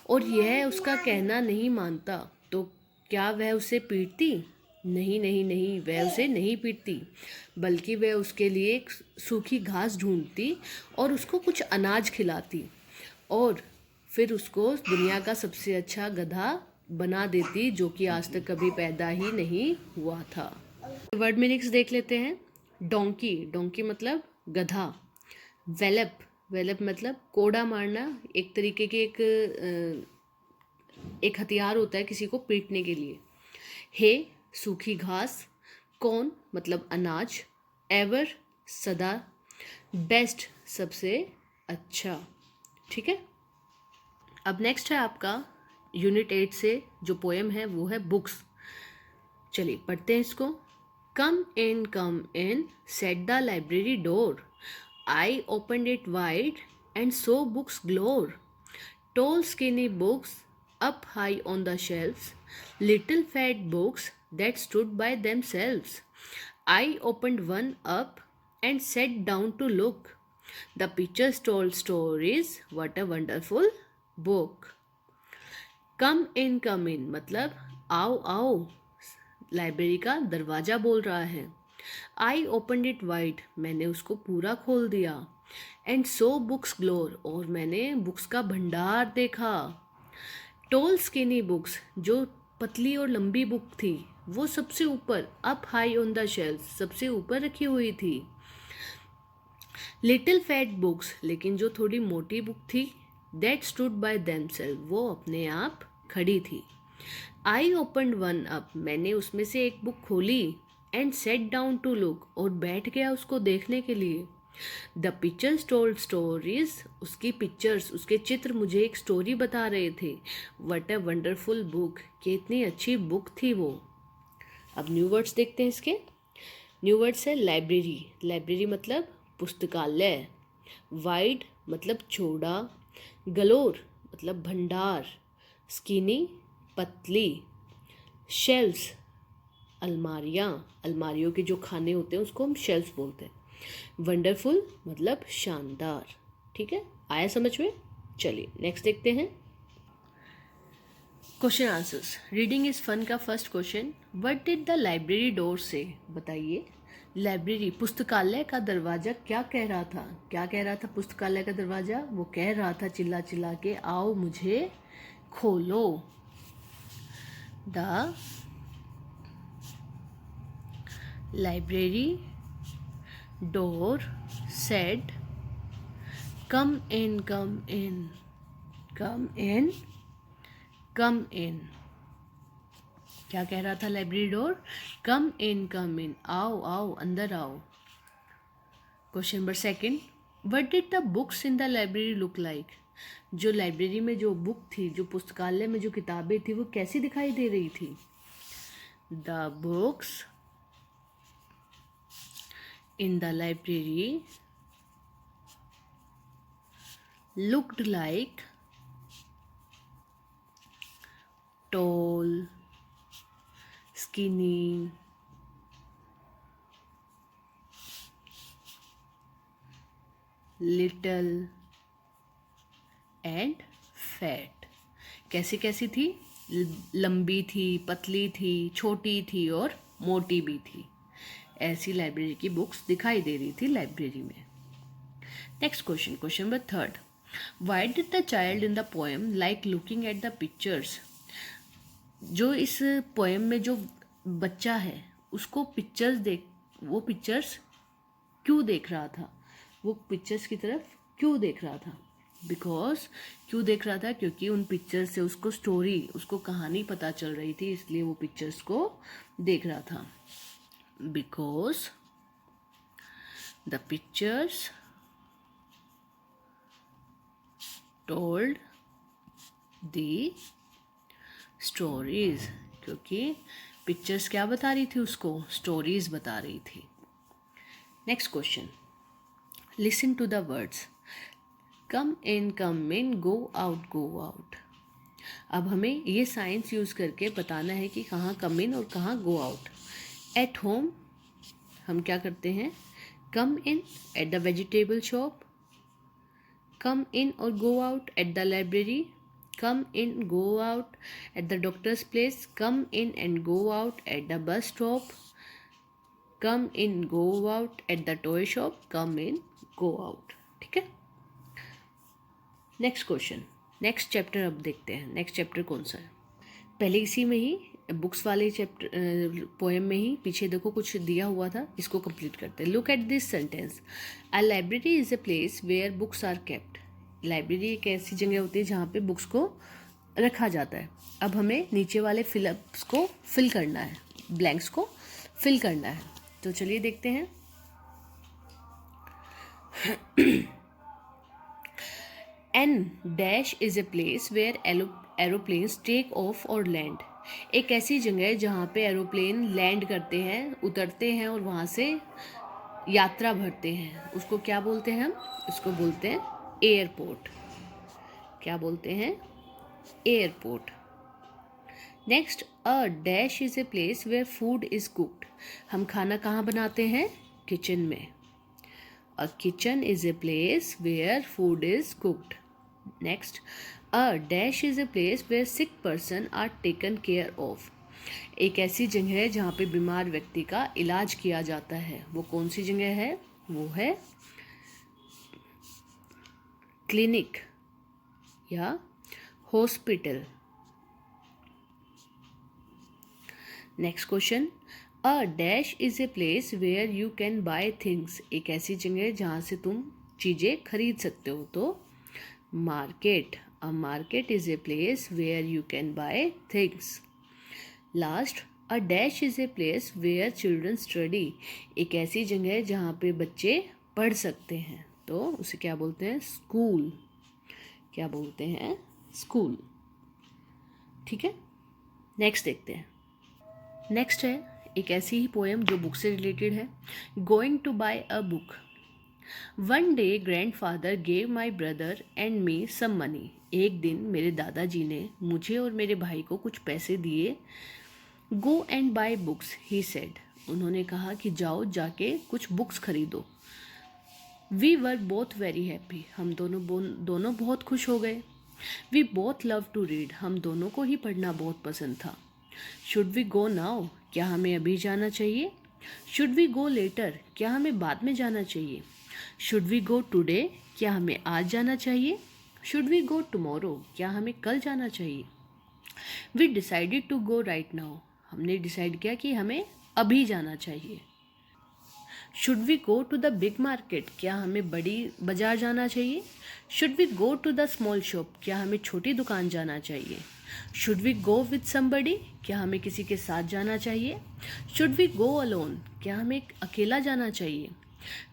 और यह उसका कहना नहीं मानता तो क्या वह उसे पीटती? नहीं नहीं नहीं, वह उसे नहीं पीटती, बल्कि वह उसके लिए एक सूखी घास ढूंढती और उसको कुछ अनाज खिलाती और फिर उसको दुनिया का सबसे अच्छा गधा बना देती, जो कि आज तक कभी पैदा ही नहीं हुआ था। वर्ड मीनिंग्स देख लेते हैं। डोंकी, डोंकी मतलब गधा। वेलप, वेलप मतलब कोड़ा मारना। एक तरीके के एक हथियार होता है किसी को पीटने के लिए। हे, सूखी घास। कॉर्न मतलब अनाज। एवर, सदा। बेस्ट, सबसे अच्छा। ठीक है, अब नेक्स्ट है आपका यूनिट 8 से जो पोएम है वो है बुक्स। चलिए पढ़ते हैं इसको। Come in said the library door. I opened it wide and saw books galore. Tall skinny books up high on the shelves, little fat books that stood by themselves. I opened one up and sat down to look. The pictures told stories. What a wonderful book. Come in मतलब आओ आओ, library का दरवाज़ा बोल रहा है। I opened it wide, मैंने उसको पूरा खोल दिया। And so books glow, और मैंने बुक्स का भंडार देखा। टॉल स्किनी बुक्स, जो पतली और लंबी बुक थी, वो सबसे ऊपर, up high on the shelf, सबसे ऊपर रखी हुई थी। लिटिल फैट बुक्स, लेकिन जो थोड़ी मोटी बुक थी, दैट स्टूड बाय देमसेल्फ, वो अपने आप खड़ी थी। आई ओपनड वन अप, मैंने उसमें से एक बुक खोली। And sat down to look, और बैठ गया उसको देखने के लिए। द पिक्चर्स टोल्ड स्टोरीज, उसकी पिक्चर्स, उसके चित्र मुझे एक स्टोरी बता रहे थे। व्हाट अ वंडरफुल बुक, कितनी अच्छी बुक थी वो। अब न्यू वर्ड्स देखते हैं इसके। न्यू वर्ड्स है लाइब्रेरी। लाइब्रेरी मतलब पुस्तकालय। वाइड मतलब चौड़ा। गलोर मतलब भंडार। स्किनी पतली। शेल्फ्स अलमारियाँ, अलमारियों के जो खाने होते हैं उसको हम शेल्फ्स बोलते हैं। वंडरफुल मतलब शानदार। ठीक है, आया समझ में? चलिए नेक्स्ट देखते हैं। Question answers. Reading is fun का first question, what did the library door say? बताइए, लाइब्रेरी पुस्तकालय का दरवाजा क्या कह रहा था? क्या कह रहा था पुस्तकालय का दरवाजा? वो कह रहा था चिल्ला चिल्ला के, आओ मुझे खोलो। द लाइब्रेरी door said, कम इन, कम इन, कम इन, कम इन। क्या कह रहा था लाइब्रेरी डोर? कम इन, आओ आओ, अंदर आओ। Question number second, what did the books in the library look like? जो लाइब्रेरी में जो बुक थी, जो पुस्तकालय में जो किताबें थी, वो कैसी दिखाई दे रही थी? The books in the library looked like tall, skinny, little and fat। कैसी कैसी थी? लंबी थी, पतली थी, छोटी थी और मोटी भी थी। ऐसी लाइब्रेरी की बुक्स दिखाई दे रही थी लाइब्रेरी में। Next question, question number third, why did the child in the poem like looking at the pictures? जो इस पोएम में जो बच्चा है उसको वो पिक्चर्स क्यों देख रहा था? वो पिक्चर्स की तरफ क्यों देख रहा था? बिकॉज क्यों देख रहा था? क्योंकि उन पिक्चर्स से उसको स्टोरी, उसको कहानी पता चल रही थी, इसलिए वो पिक्चर्स को देख रहा था। Because the pictures told the stories, क्योंकि पिक्चर्स क्या बता रही थी उसको? स्टोरीज बता रही थी। Next question, listen to the words, come in, go out. अब हमें ये साइंस यूज करके बताना है कि कहाँ कम इन और कहाँ गो आउट। एट होम हम क्या करते हैं? Come in at the vegetable shop, come in or go out at the library, come in, go out at the doctor's place, come in and go out at the bus stop, come in, go out at the toy shop, come in, go out। ठीक है। Next question, next chapter अब देखते हैं। Next chapter कौन सा है? पहले इसी में ही बुक्स वाले चैप्टर पोएम में ही पीछे देखो कुछ दिया हुआ था, इसको कंप्लीट करते हैं। Look at this sentence, a library is a place where books are kept. Library एक ऐसी जगह होती है जहाँ पे बुक्स को रखा जाता है। अब हमें नीचे वाले फिलअप्स को फिल करना है, ब्लैंक्स को फिल करना है। तो चलिए देखते हैं। An dash is a place where aeroplanes take off और लैंड। एक ऐसी जगह है जहाँ पे एरोप्लेन लैंड करते हैं, उतरते हैं और वहाँ से यात्रा भरते हैं। उसको क्या बोलते हैं हम? उसको बोलते हैं एयरपोर्ट। क्या बोलते हैं? Airport. Next, a dash is a place where food is cooked. हम खाना कहाँ बनाते हैं? किचन में। A kitchen is a place where food is cooked. Next, a dash is a place where sick person are taken care of. एक ऐसी जगह है जहाँ पे बीमार व्यक्ति का इलाज किया जाता है। वो कौन सी जगह है? वो है क्लिनिक या hospital. Next question, a dash is a place where you can buy things. एक ऐसी जगह है जहाँ से तुम चीज़ें खरीद सकते हो। तो market, a market is a place where you can buy things. Last, a dash is a place where children study. एक ऐसी जगह है जहाँ पे बच्चे पढ़ सकते हैं। तो उसे क्या बोलते हैं? स्कूल। क्या बोलते हैं? स्कूल। ठीक है। नेक्स्ट देखते हैं। नेक्स्ट है एक ऐसी ही पोएम जो बुक से रिलेटेड है। Going to buy a book. One day grandfather gave my brother and me some money. एक दिन मेरे दादाजी ने मुझे और मेरे भाई को कुछ पैसे दिए। Go and buy books he said. उन्होंने कहा कि जाओ जाके कुछ बुक्स खरीदो। We were both very happy. हम दोनों बहुत खुश हो गए। We both love to read. हम दोनों को ही पढ़ना बहुत पसंद था। Should we go now. क्या हमें अभी जाना चाहिए? Should we go later. क्या हमें बाद में जाना चाहिए? Should we go today. क्या हमें आज जाना चाहिए? Should we go tomorrow. क्या हमें कल जाना चाहिए? We decided to go right now. हमने डिसाइड किया कि हमें अभी जाना चाहिए। Should we go to the big market, क्या हमें बड़ी बाजार जाना चाहिए? Should we go to the small shop, क्या हमें छोटी दुकान जाना चाहिए? Should we go with somebody, क्या हमें किसी के साथ जाना चाहिए? शुड वी गो अलोन, क्या हमें अकेला जाना चाहिए?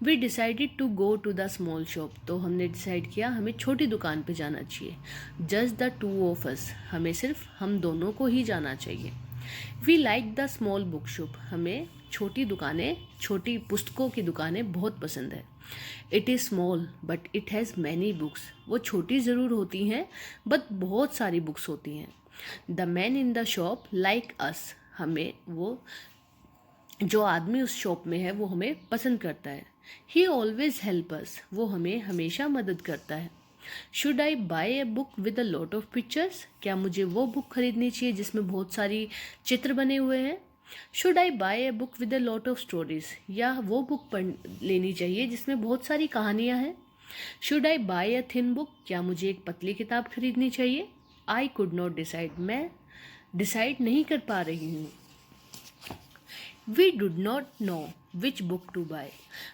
We decided to go to the small shop, तो हमने डिसाइड किया हमें छोटी दुकान पे जाना चाहिए। Just the two of us, हमें सिर्फ हम दोनों को ही जाना चाहिए। We like the small book shop, हमें छोटी दुकानें, छोटी पुस्तकों की दुकानें बहुत पसंद है। It is small but it has many books, वो छोटी ज़रूर होती हैं बट बहुत सारी बुक्स होती हैं। The man in the shop like us, हमें वो जो आदमी उस शॉप में है वो हमें पसंद करता है। ही ऑलवेज हेल्प अस, वो हमें हमेशा मदद करता है। Should I buy a book with a lot of pictures, क्या मुझे वो बुक खरीदनी चाहिए जिसमें बहुत सारी चित्र बने हुए हैं? Should I buy a book with a lot of stories, या वो बुक पढ़ लेनी चाहिए जिसमें बहुत सारी कहानियाँ हैं? Should I buy a thin book, क्या मुझे एक पतली किताब खरीदनी चाहिए? आई कुड नॉट डिसाइड, मैं डिसाइड नहीं कर पा रही हूँ। We did not know which book to buy,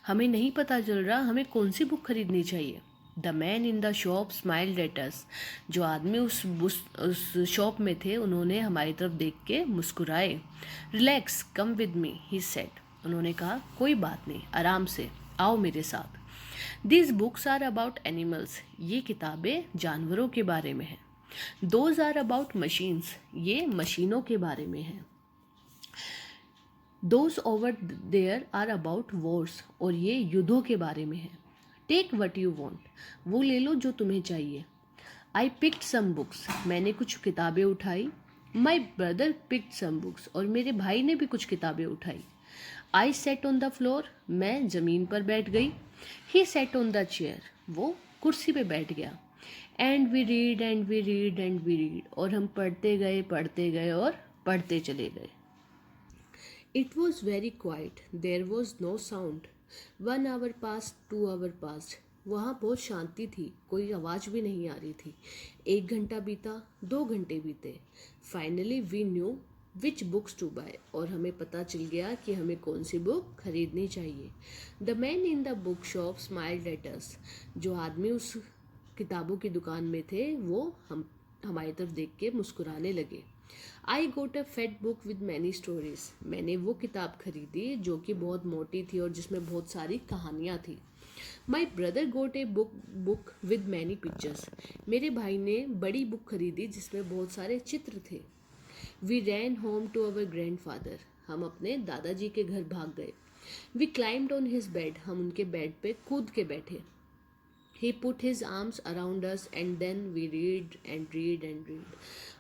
हमें नहीं पता चल रहा हमें कौन सी बुक खरीदनी चाहिए। The man in the shop smiled at us, जो आदमी उस शॉप में थे उन्होंने हमारी तरफ देख के मुस्कुराए। Relax come with me he said, उन्होंने कहा कोई बात नहीं, आराम से आओ मेरे साथ। These books are about animals, ये किताबें जानवरों के बारे में हैं। दोज आर अबाउट मशीन्स, ये मशीनों के बारे में हैं। Those over there are about wars, और ये युद्धों के बारे में है। टेक वट यू वॉन्ट, वो ले लो जो तुम्हें चाहिए। आई पिक्ड सम बुक्स, मैंने कुछ किताबें उठाई। My brother picked some books, और मेरे भाई ने भी कुछ किताबें उठाई। I sat on the floor, मैं ज़मीन पर बैठ गई। He sat on the chair, वो कुर्सी पे बैठ गया। And we read and we read and we read, और हम पढ़ते गए और पढ़ते चले गए। It was very quiet. There was no sound. 1 hour passed, 2 hour passed. वहाँ बहुत शांति थी, कोई आवाज़ भी नहीं आ रही थी। 1 घंटा बीता, 2 घंटे बीते। Finally we knew which books to buy, और हमें पता चल गया कि हमें कौन सी बुक खरीदनी चाहिए। The man in the book shop smiled at us, जो आदमी उस किताबों की दुकान में थे वो हमारी तरफ देख के मुस्कुराने लगे। I got a fat book with many stories, मैंने वो किताब खरीदी जो कि बहुत मोटी थी और जिसमें बहुत सारी कहानियाँ थी। My brother got a book with many pictures, मेरे भाई ने बड़ी बुक खरीदी जिसमें बहुत सारे चित्र थे। We ran home to our grandfather, हम अपने दादाजी के घर भाग गए। We climbed on his bed, हम उनके बेड पे कूद के बैठे। He put his arms around us and then we read and read and read.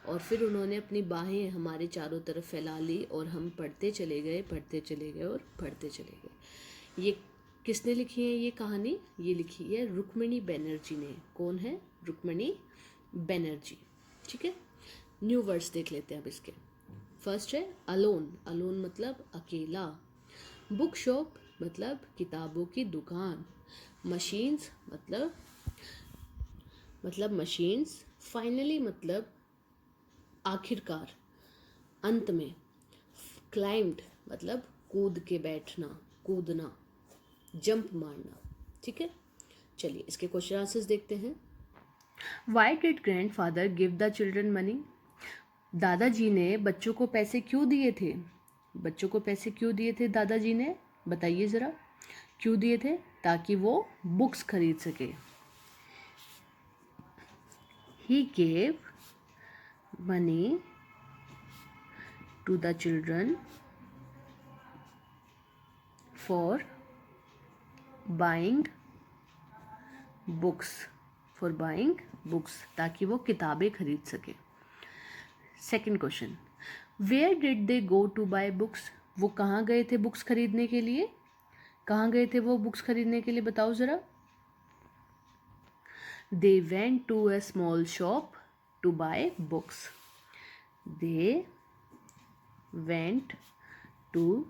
और फिर उन्होंने अपनी बाहें हमारे चारों तरफ फैला ली और हम पढ़ते चले गए और पढ़ते चले गए। ये किसने लिखी है ये कहानी? ये लिखी है रुक्मिणी बनर्जी ने। कौन है? रुक्मिणी बनर्जी। ठीक है, न्यू वर्ड्स देख लेते हैं अब इसके। फर्स्ट है अलोन, अलोन मतलब अकेला। बुक शॉप मतलब किताबों की दुकान। मशीन्स मतलब मशीन्स। फाइनली मतलब आखिरकार, अंत में। क्लाइम्ड मतलब कूद के बैठना, कूदना, जंप मारना। ठीक है, चलिए इसके क्वेश्चन आंसर्स देखते हैं। Why did grandfather give the children money, दादाजी ने बच्चों को पैसे क्यों दिए थे? बच्चों को पैसे क्यों दिए थे दादाजी ने? बताइए ज़रा, क्यों दिए थे? ताकि वो बुक्स खरीद सके। He gave money to the children for buying books, ताकि वो किताबें खरीद सके। Second question, where did they go to buy books, वो कहाँ गए थे बुक्स खरीदने के लिए? कहाँ गए थे वो बुक्स खरीदने के लिए, बताओ ज़रा। They went to a small shop to buy books. They went to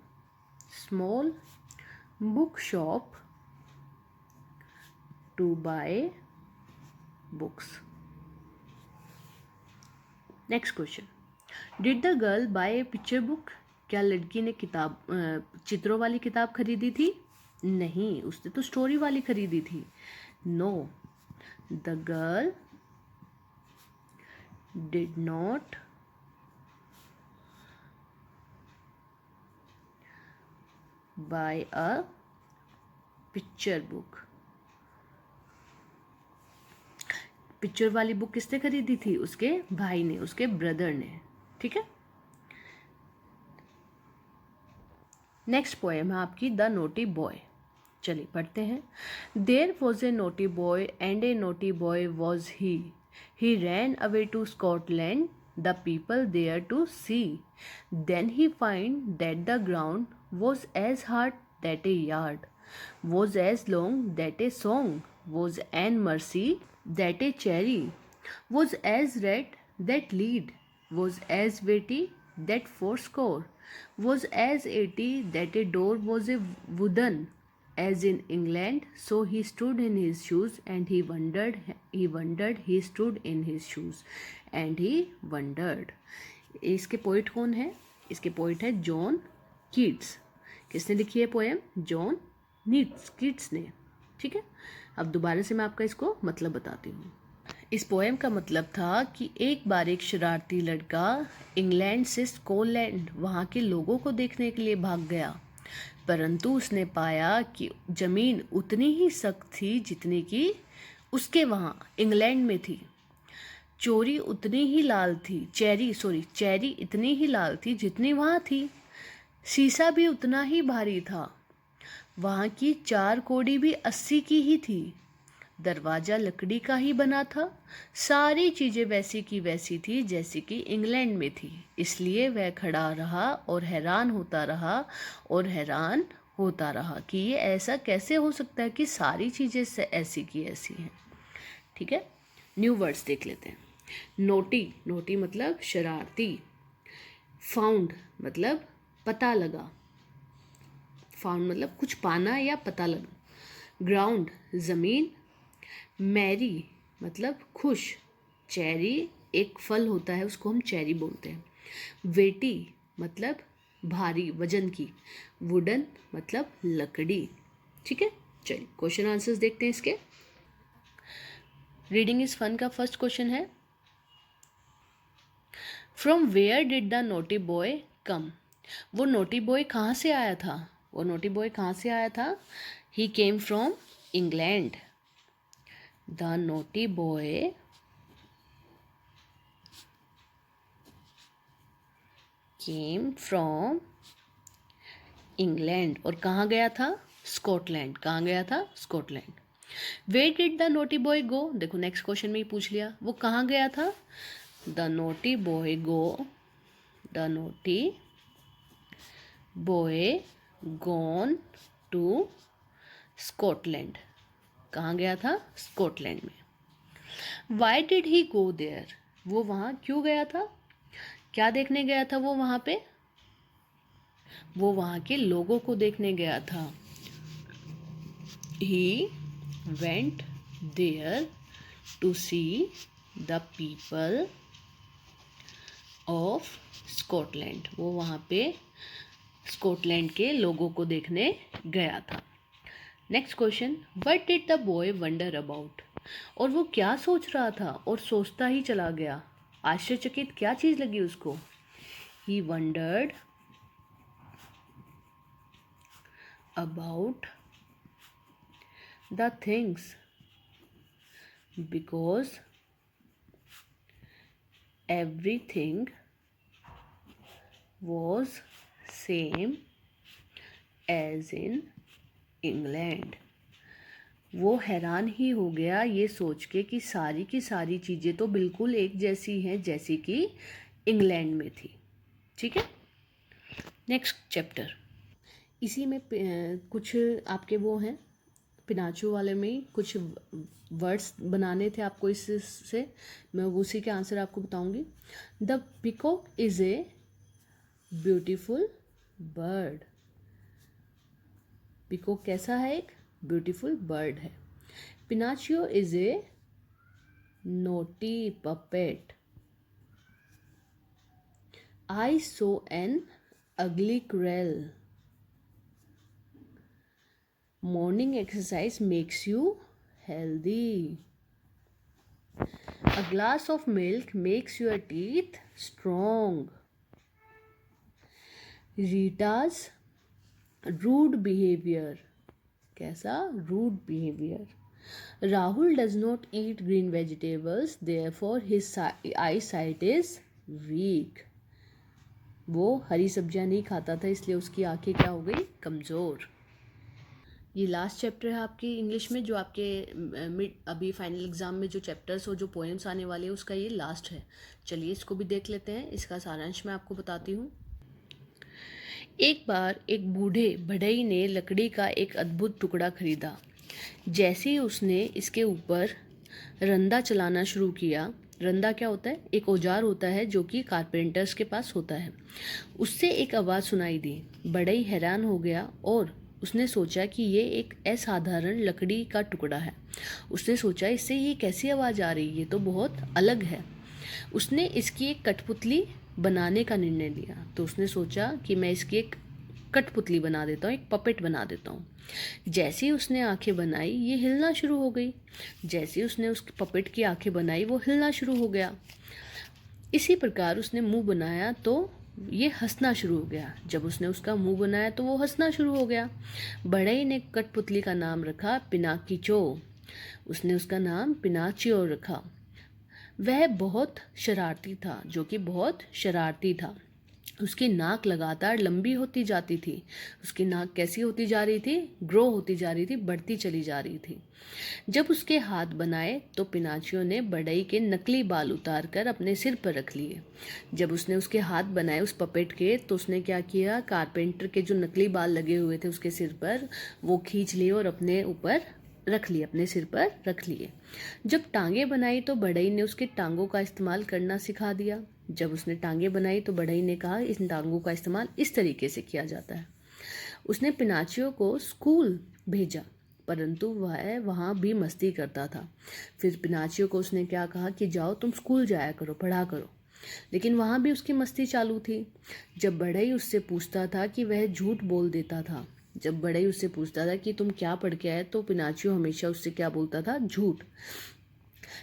small book shop to buy books. Next question, did the girl buy a picture book, क्या लड़की ने चित्रों वाली किताब खरीदी थी? नहीं, उसने तो स्टोरी वाली खरीदी थी। No, the girl did not buy a picture book. Picture वाली बुक किसने खरीदी थी? उसके भाई ने, उसके ब्रदर ने। ठीक है। नेक्स्ट पोएम है आपकी द नोटी बॉय। चलिए पढ़ते हैं। There was a naughty boy and a naughty boy was he ran away to Scotland the people there to see then he find that the ground was as hard that a yard was as long that a song, was an mercy that a cherry, was as red that lead, was as weighty that fourscore, was as 80 that a door was a wooden, as in England. So he stood in his shoes and he stood in his shoes and he wondered. इसके poet कौन है? इसके poet है John Keats. किसने लिखी है poem? John Keats ने। ठीक है। अब दोबारा से मैं आपका इसको मतलब बताती हूँ। इस पोएम का मतलब था कि एक बार एक शरारती लड़का इंग्लैंड से स्कॉटलैंड वहाँ के लोगों को देखने के लिए भाग गया, परंतु उसने पाया कि ज़मीन उतनी ही सख्त थी जितनी कि उसके वहाँ इंग्लैंड में थी। चेरी इतनी ही लाल थी जितनी वहाँ थी। शीशा भी उतना ही भारी था। वहाँ की चार कोड़ी भी 80 की ही थी। दरवाज़ा लकड़ी का ही बना था। सारी चीज़ें वैसी की वैसी थी जैसी कि इंग्लैंड में थी। इसलिए वह खड़ा रहा और हैरान होता रहा कि ये ऐसा कैसे हो सकता है कि सारी चीज़ें ऐसी की ऐसी हैं। ठीक है। न्यू वर्ड्स देख लेते हैं। नोटी मतलब शरारती। फाउंड मतलब पता लगा। फाउंड मतलब कुछ पाना या पता लगा। ग्राउंड ज़मीन। मैरी मतलब खुश। चेरी एक फल होता है, उसको हम चेरी बोलते हैं। वेटी मतलब भारी, वजन की। वुडन मतलब लकड़ी। ठीक है। चलिए क्वेश्चन आंसर्स देखते हैं इसके। रीडिंग इज फन का फर्स्ट क्वेश्चन है, from where did the naughty boy come. वो नोटी बॉय कहाँ से आया था? He came from England. The naughty boy came from England. और कहाँ गया था? Scotland. Where did the naughty boy go? देखो नेक्स्ट क्वेश्चन में ही पूछ लिया, वो कहाँ गया था? The naughty boy gone to Scotland. कहाँ गया था? स्कॉटलैंड में। Why did he go there? वो वहाँ क्यों गया था? क्या देखने गया था वो वहाँ पे? वो वहाँ के लोगों को देखने गया था। He went there to see the people of Scotland. वो वहाँ पे स्कॉटलैंड के लोगों को देखने गया था। Next question, what did the boy wonder about? और वो क्या सोच रहा था और सोचता ही चला गया। आश्चर्यचकित क्या चीज़ लगी उसको? He wondered about the things because everything was same as in England. वो हैरान ही हो गया ये सोच के कि सारी की सारी चीज़ें तो बिल्कुल एक जैसी हैं जैसी कि इंग्लैंड में थी। ठीक है। नेक्स्ट चैप्टर, इसी में कुछ आपके वो हैं पिनाचो वाले में कुछ वर्ड्स बनाने थे आपको इससे, मैं उसी के आंसर आपको बताऊंगी। The peacock is a beautiful bird. Peacock कैसा है? एक ब्यूटीफुल बर्ड है। Pinocchio is a naughty puppet. I saw an ugly crane. Morning exercise makes you healthy. A glass of milk makes your teeth strong. Rita's rude behavior. कैसा? Rude behavior. Rahul does not eat green vegetables, therefore his eyesight is weak. वो हरी सब्जियां नहीं खाता था, इसलिए उसकी आंखें क्या हो गई? कमज़ोर. ये लास्ट चैप्टर है आपकी इंग्लिश में, जो आपके अभी फाइनल एग्ज़ाम में जो चैप्टर्स और जो पोएम्स आने वाले हैं उसका ये लास्ट है. चलिए इसको भी देख लेते हैं. इसका सारांश मैं आपको बताती हूँ. एक बार एक बूढ़े बढ़ई ने लकड़ी का एक अद्भुत टुकड़ा खरीदा. जैसे ही उसने इसके ऊपर रंदा चलाना शुरू किया. रंदा क्या होता है? एक औजार होता है जो कि कारपेंटर्स के पास होता है. उससे एक आवाज़ सुनाई दी. बढ़ई हैरान हो गया और उसने सोचा कि ये एक असाधारण लकड़ी का टुकड़ा है. उसने सोचा इससे ये कैसी आवाज़ आ रही है, ये तो बहुत अलग है. उसने इसकी एक कठपुतली बनाने का निर्णय लिया. तो उसने सोचा कि मैं इसकी एक कठपुतली बना देता हूँ, एक पपेट बना देता हूँ. जैसे ही उसने आंखें बनाई ये हिलना शुरू हो गई. जैसे ही उसने उस पपेट की आंखें बनाई वो हिलना शुरू हो गया. इसी प्रकार उसने मुंह बनाया तो ये हंसना शुरू हो गया. जब उसने उसका मुंह बनाया तो वो हंसना शुरू हो गया. बढ़ई ने कठपुतली का नाम रखा पिनाकीचो. उसने उसका नाम पिनाचियो रखा. वह बहुत शरारती था, जो कि बहुत शरारती था. उसकी नाक लगातार लंबी होती जाती थी. उसकी नाक कैसी होती जा रही थी? ग्रो होती जा रही थी, बढ़ती चली जा रही थी. जब उसके हाथ बनाए तो पिनाचियो ने बढ़ई के नकली बाल उतार कर अपने सिर पर रख लिए. जब उसने उसके हाथ बनाए उस पपेट के, तो उसने क्या किया? कारपेंटर के जो नकली बाल लगे हुए थे उसके सिर पर, वो खींच लिए और अपने ऊपर रख लिए, अपने सिर पर रख लिए. जब टांगे बनाई तो बढ़ई ने उसके टांगों का इस्तेमाल करना सिखा दिया. जब उसने टांगे बनाई तो बढ़ई ने कहा इन टांगों का इस्तेमाल इस तरीके से किया जाता है. उसने पिनाचियो को स्कूल भेजा, परंतु वह वहाँ भी मस्ती करता था. फिर पिनाचियो को उसने क्या कहा कि जाओ तुम स्कूल जाया करो, पढ़ा करो. लेकिन वहाँ भी उसकी मस्ती चालू थी. जब बढ़ई उससे पूछता था कि वह झूठ बोल देता था. जब बढ़ई उससे पूछता था कि तुम क्या पढ़ के आए, तो पिनाचियो हमेशा उससे क्या बोलता था? झूठ.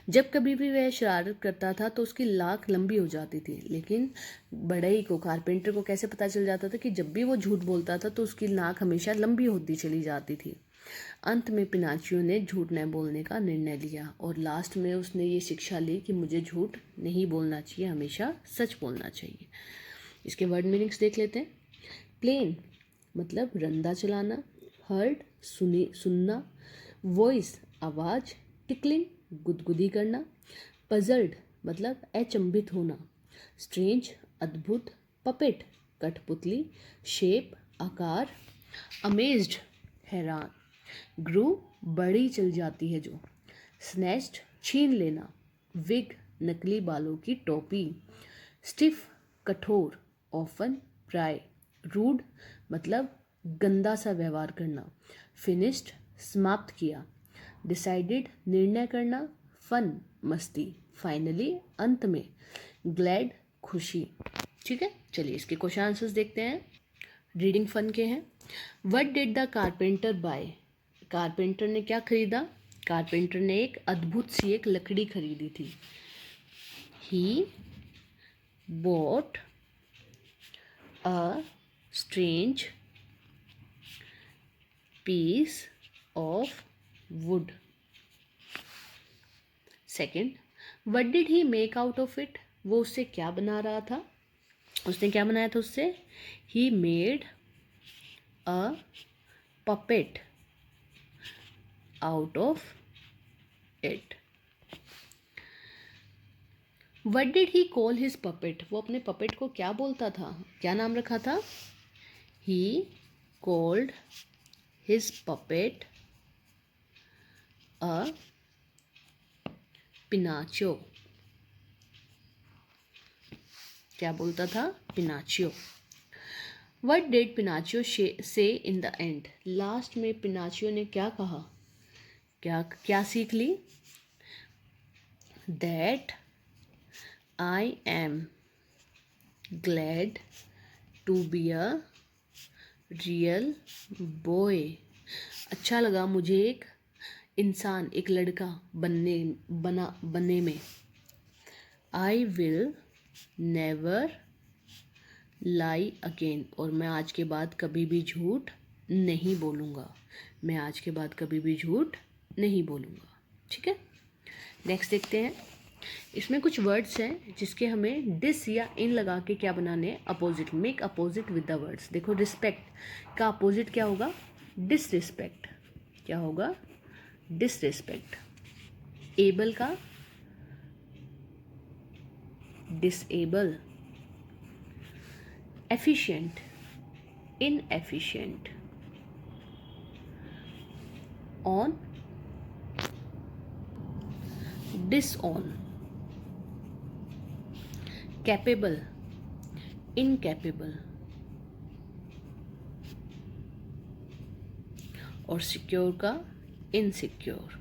जब कभी भी वह शरारत करता था तो उसकी लाख लंबी हो जाती थी. लेकिन बढ़ई को, कारपेंटर को कैसे पता चल जाता था कि जब भी वो झूठ बोलता था तो उसकी नाक हमेशा लंबी होती चली जाती थी. अंत में पिनाचियो ने झूठ न बोलने का निर्णय लिया और लास्ट में उसने ये शिक्षा ली कि मुझे झूठ नहीं बोलना चाहिए, हमेशा सच बोलना चाहिए. इसके वर्ड मीनिंग्स देख लेते हैं. प्लेन मतलब रंदा चलाना. हर्ड सुनना. वॉइस आवाज़. टिकलिंग गुदगुदी करना. पजल्ड मतलब अचंभित होना. स्ट्रेंज अद्भुत. पपेट कठपुतली. शेप आकार. अमेज्ड हैरान. ग्रू बड़ी चल जाती है जो. स्नैच्ड छीन लेना. विग नकली बालों की टोपी. स्टिफ कठोर. ऑफन प्राय. रूड मतलब गंदा सा व्यवहार करना. फिनिश्ड समाप्त किया. डिसाइडेड निर्णय करना. फन मस्ती. फाइनली अंत में. ग्लैड खुशी. ठीक है, चलिए इसके क्वेश्चन आंसर्स देखते हैं. रीडिंग फन के हैं. What did the carpenter buy? Carpenter ने क्या खरीदा? कारपेंटर ने एक अद्भुत सी एक लकड़ी खरीदी थी. He bought a strange piece of wood. Second, what did he make out of it? वो उससे क्या बना रहा था? उसने क्या बनाया था उससे? He made a puppet out of it. What did he call his puppet? वो अपने पपेट को क्या बोलता था? क्या नाम रखा था? ही कॉल्ड हिज पपेट अ पिनाचियो. क्या बोलता था? पिनाचियो. व्हाट डिड पिनाचियो से इन द एंड? लास्ट में पिनाचियो ने क्या कहा? क्या क्या सीख ली? That I am glad to be a real boy अच्छा लगा मुझे एक इंसान, एक लड़का बनने में। I will never lie again, और मैं आज के बाद कभी भी झूठ नहीं बोलूँगा। मैं आज के बाद कभी भी झूठ नहीं बोलूँगा। ठीक है, नेक्स्ट देखते हैं। इसमें कुछ वर्ड्स हैं जिसके हमें डिस या इन लगा के क्या बनाने हैं, opposite. Make opposite with the words. देखो, रिस्पेक्ट का अपोजिट क्या होगा, डिसरिस्पेक्ट। क्या होगा, डिसरिस्पेक्ट। एबल का disable. Efficient inefficient. On डिसऑन। Capable incapable. और सिक्योर का इनसिक्योर।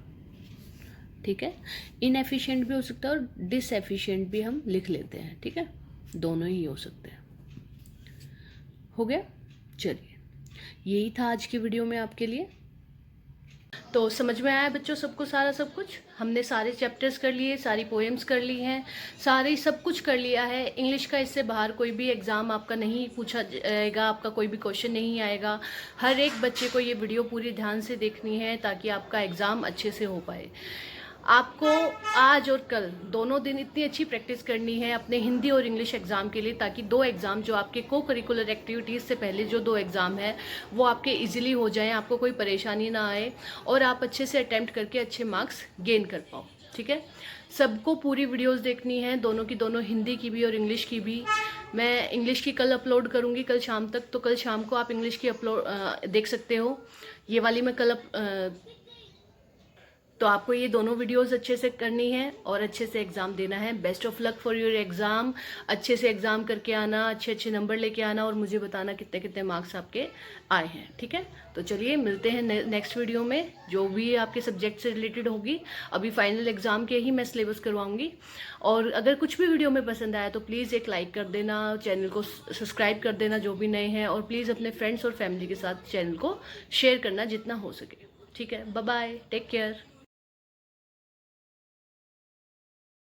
ठीक है, इनएफिशिएंट भी हो सकता है और डिसएफिशिएंट भी हम लिख लेते हैं। ठीक है, दोनों ही हो सकते हैं। हो गया, चलिए यही था आज की वीडियो में आपके लिए। तो समझ में आया बच्चों सबको सारा सब कुछ? हमने सारे चैप्टर्स कर लिए, सारी पोएम्स कर ली हैं, सारे सब कुछ कर लिया है। इंग्लिश का इससे बाहर कोई भी एग्ज़ाम आपका नहीं पूछा जाएगा, आपका कोई भी क्वेश्चन नहीं आएगा। हर एक बच्चे को ये वीडियो पूरी ध्यान से देखनी है ताकि आपका एग्ज़ाम अच्छे से हो पाए। आपको आज और कल दोनों दिन इतनी अच्छी प्रैक्टिस करनी है अपने हिंदी और इंग्लिश एग्ज़ाम के लिए, ताकि दो एग्ज़ाम जो आपके को करिकुलर एक्टिविटीज़ से पहले जो दो एग्ज़ाम है वो आपके इजीली हो जाएं, आपको कोई परेशानी ना आए और आप अच्छे से अटेम्प्ट करके अच्छे मार्क्स गेन कर पाओ। ठीक है, सबको पूरी वीडियोस देखनी है, दोनों की दोनों, हिंदी की भी और इंग्लिश की भी। मैं इंग्लिश की कल अपलोड करूँगी, कल शाम तक, तो कल शाम को आप इंग्लिश की अपलोड देख सकते हो। ये वाली मैं कल तो आपको ये दोनों वीडियोस अच्छे से करनी है और अच्छे से एग्ज़ाम देना है। Best of luck for your exam. अच्छे से एग्ज़ाम करके आना, अच्छे अच्छे नंबर लेके आना और मुझे बताना कितने कितने मार्क्स आपके आए हैं। ठीक है, तो चलिए मिलते हैं नेक्स्ट वीडियो में, जो भी आपके सब्जेक्ट से रिलेटेड होगी। अभी फाइनल एग्ज़ाम के ही मैं सिलेबस करवाऊँगी। और अगर कुछ भी वीडियो में पसंद आया तो प्लीज़ एक लाइक कर देना, चैनल को सब्सक्राइब कर देना जो भी नए हैं, और प्लीज़ अपने फ्रेंड्स और फैमिली के साथ चैनल को शेयर करना जितना हो सके। ठीक है, बाय बाय, टेक केयर।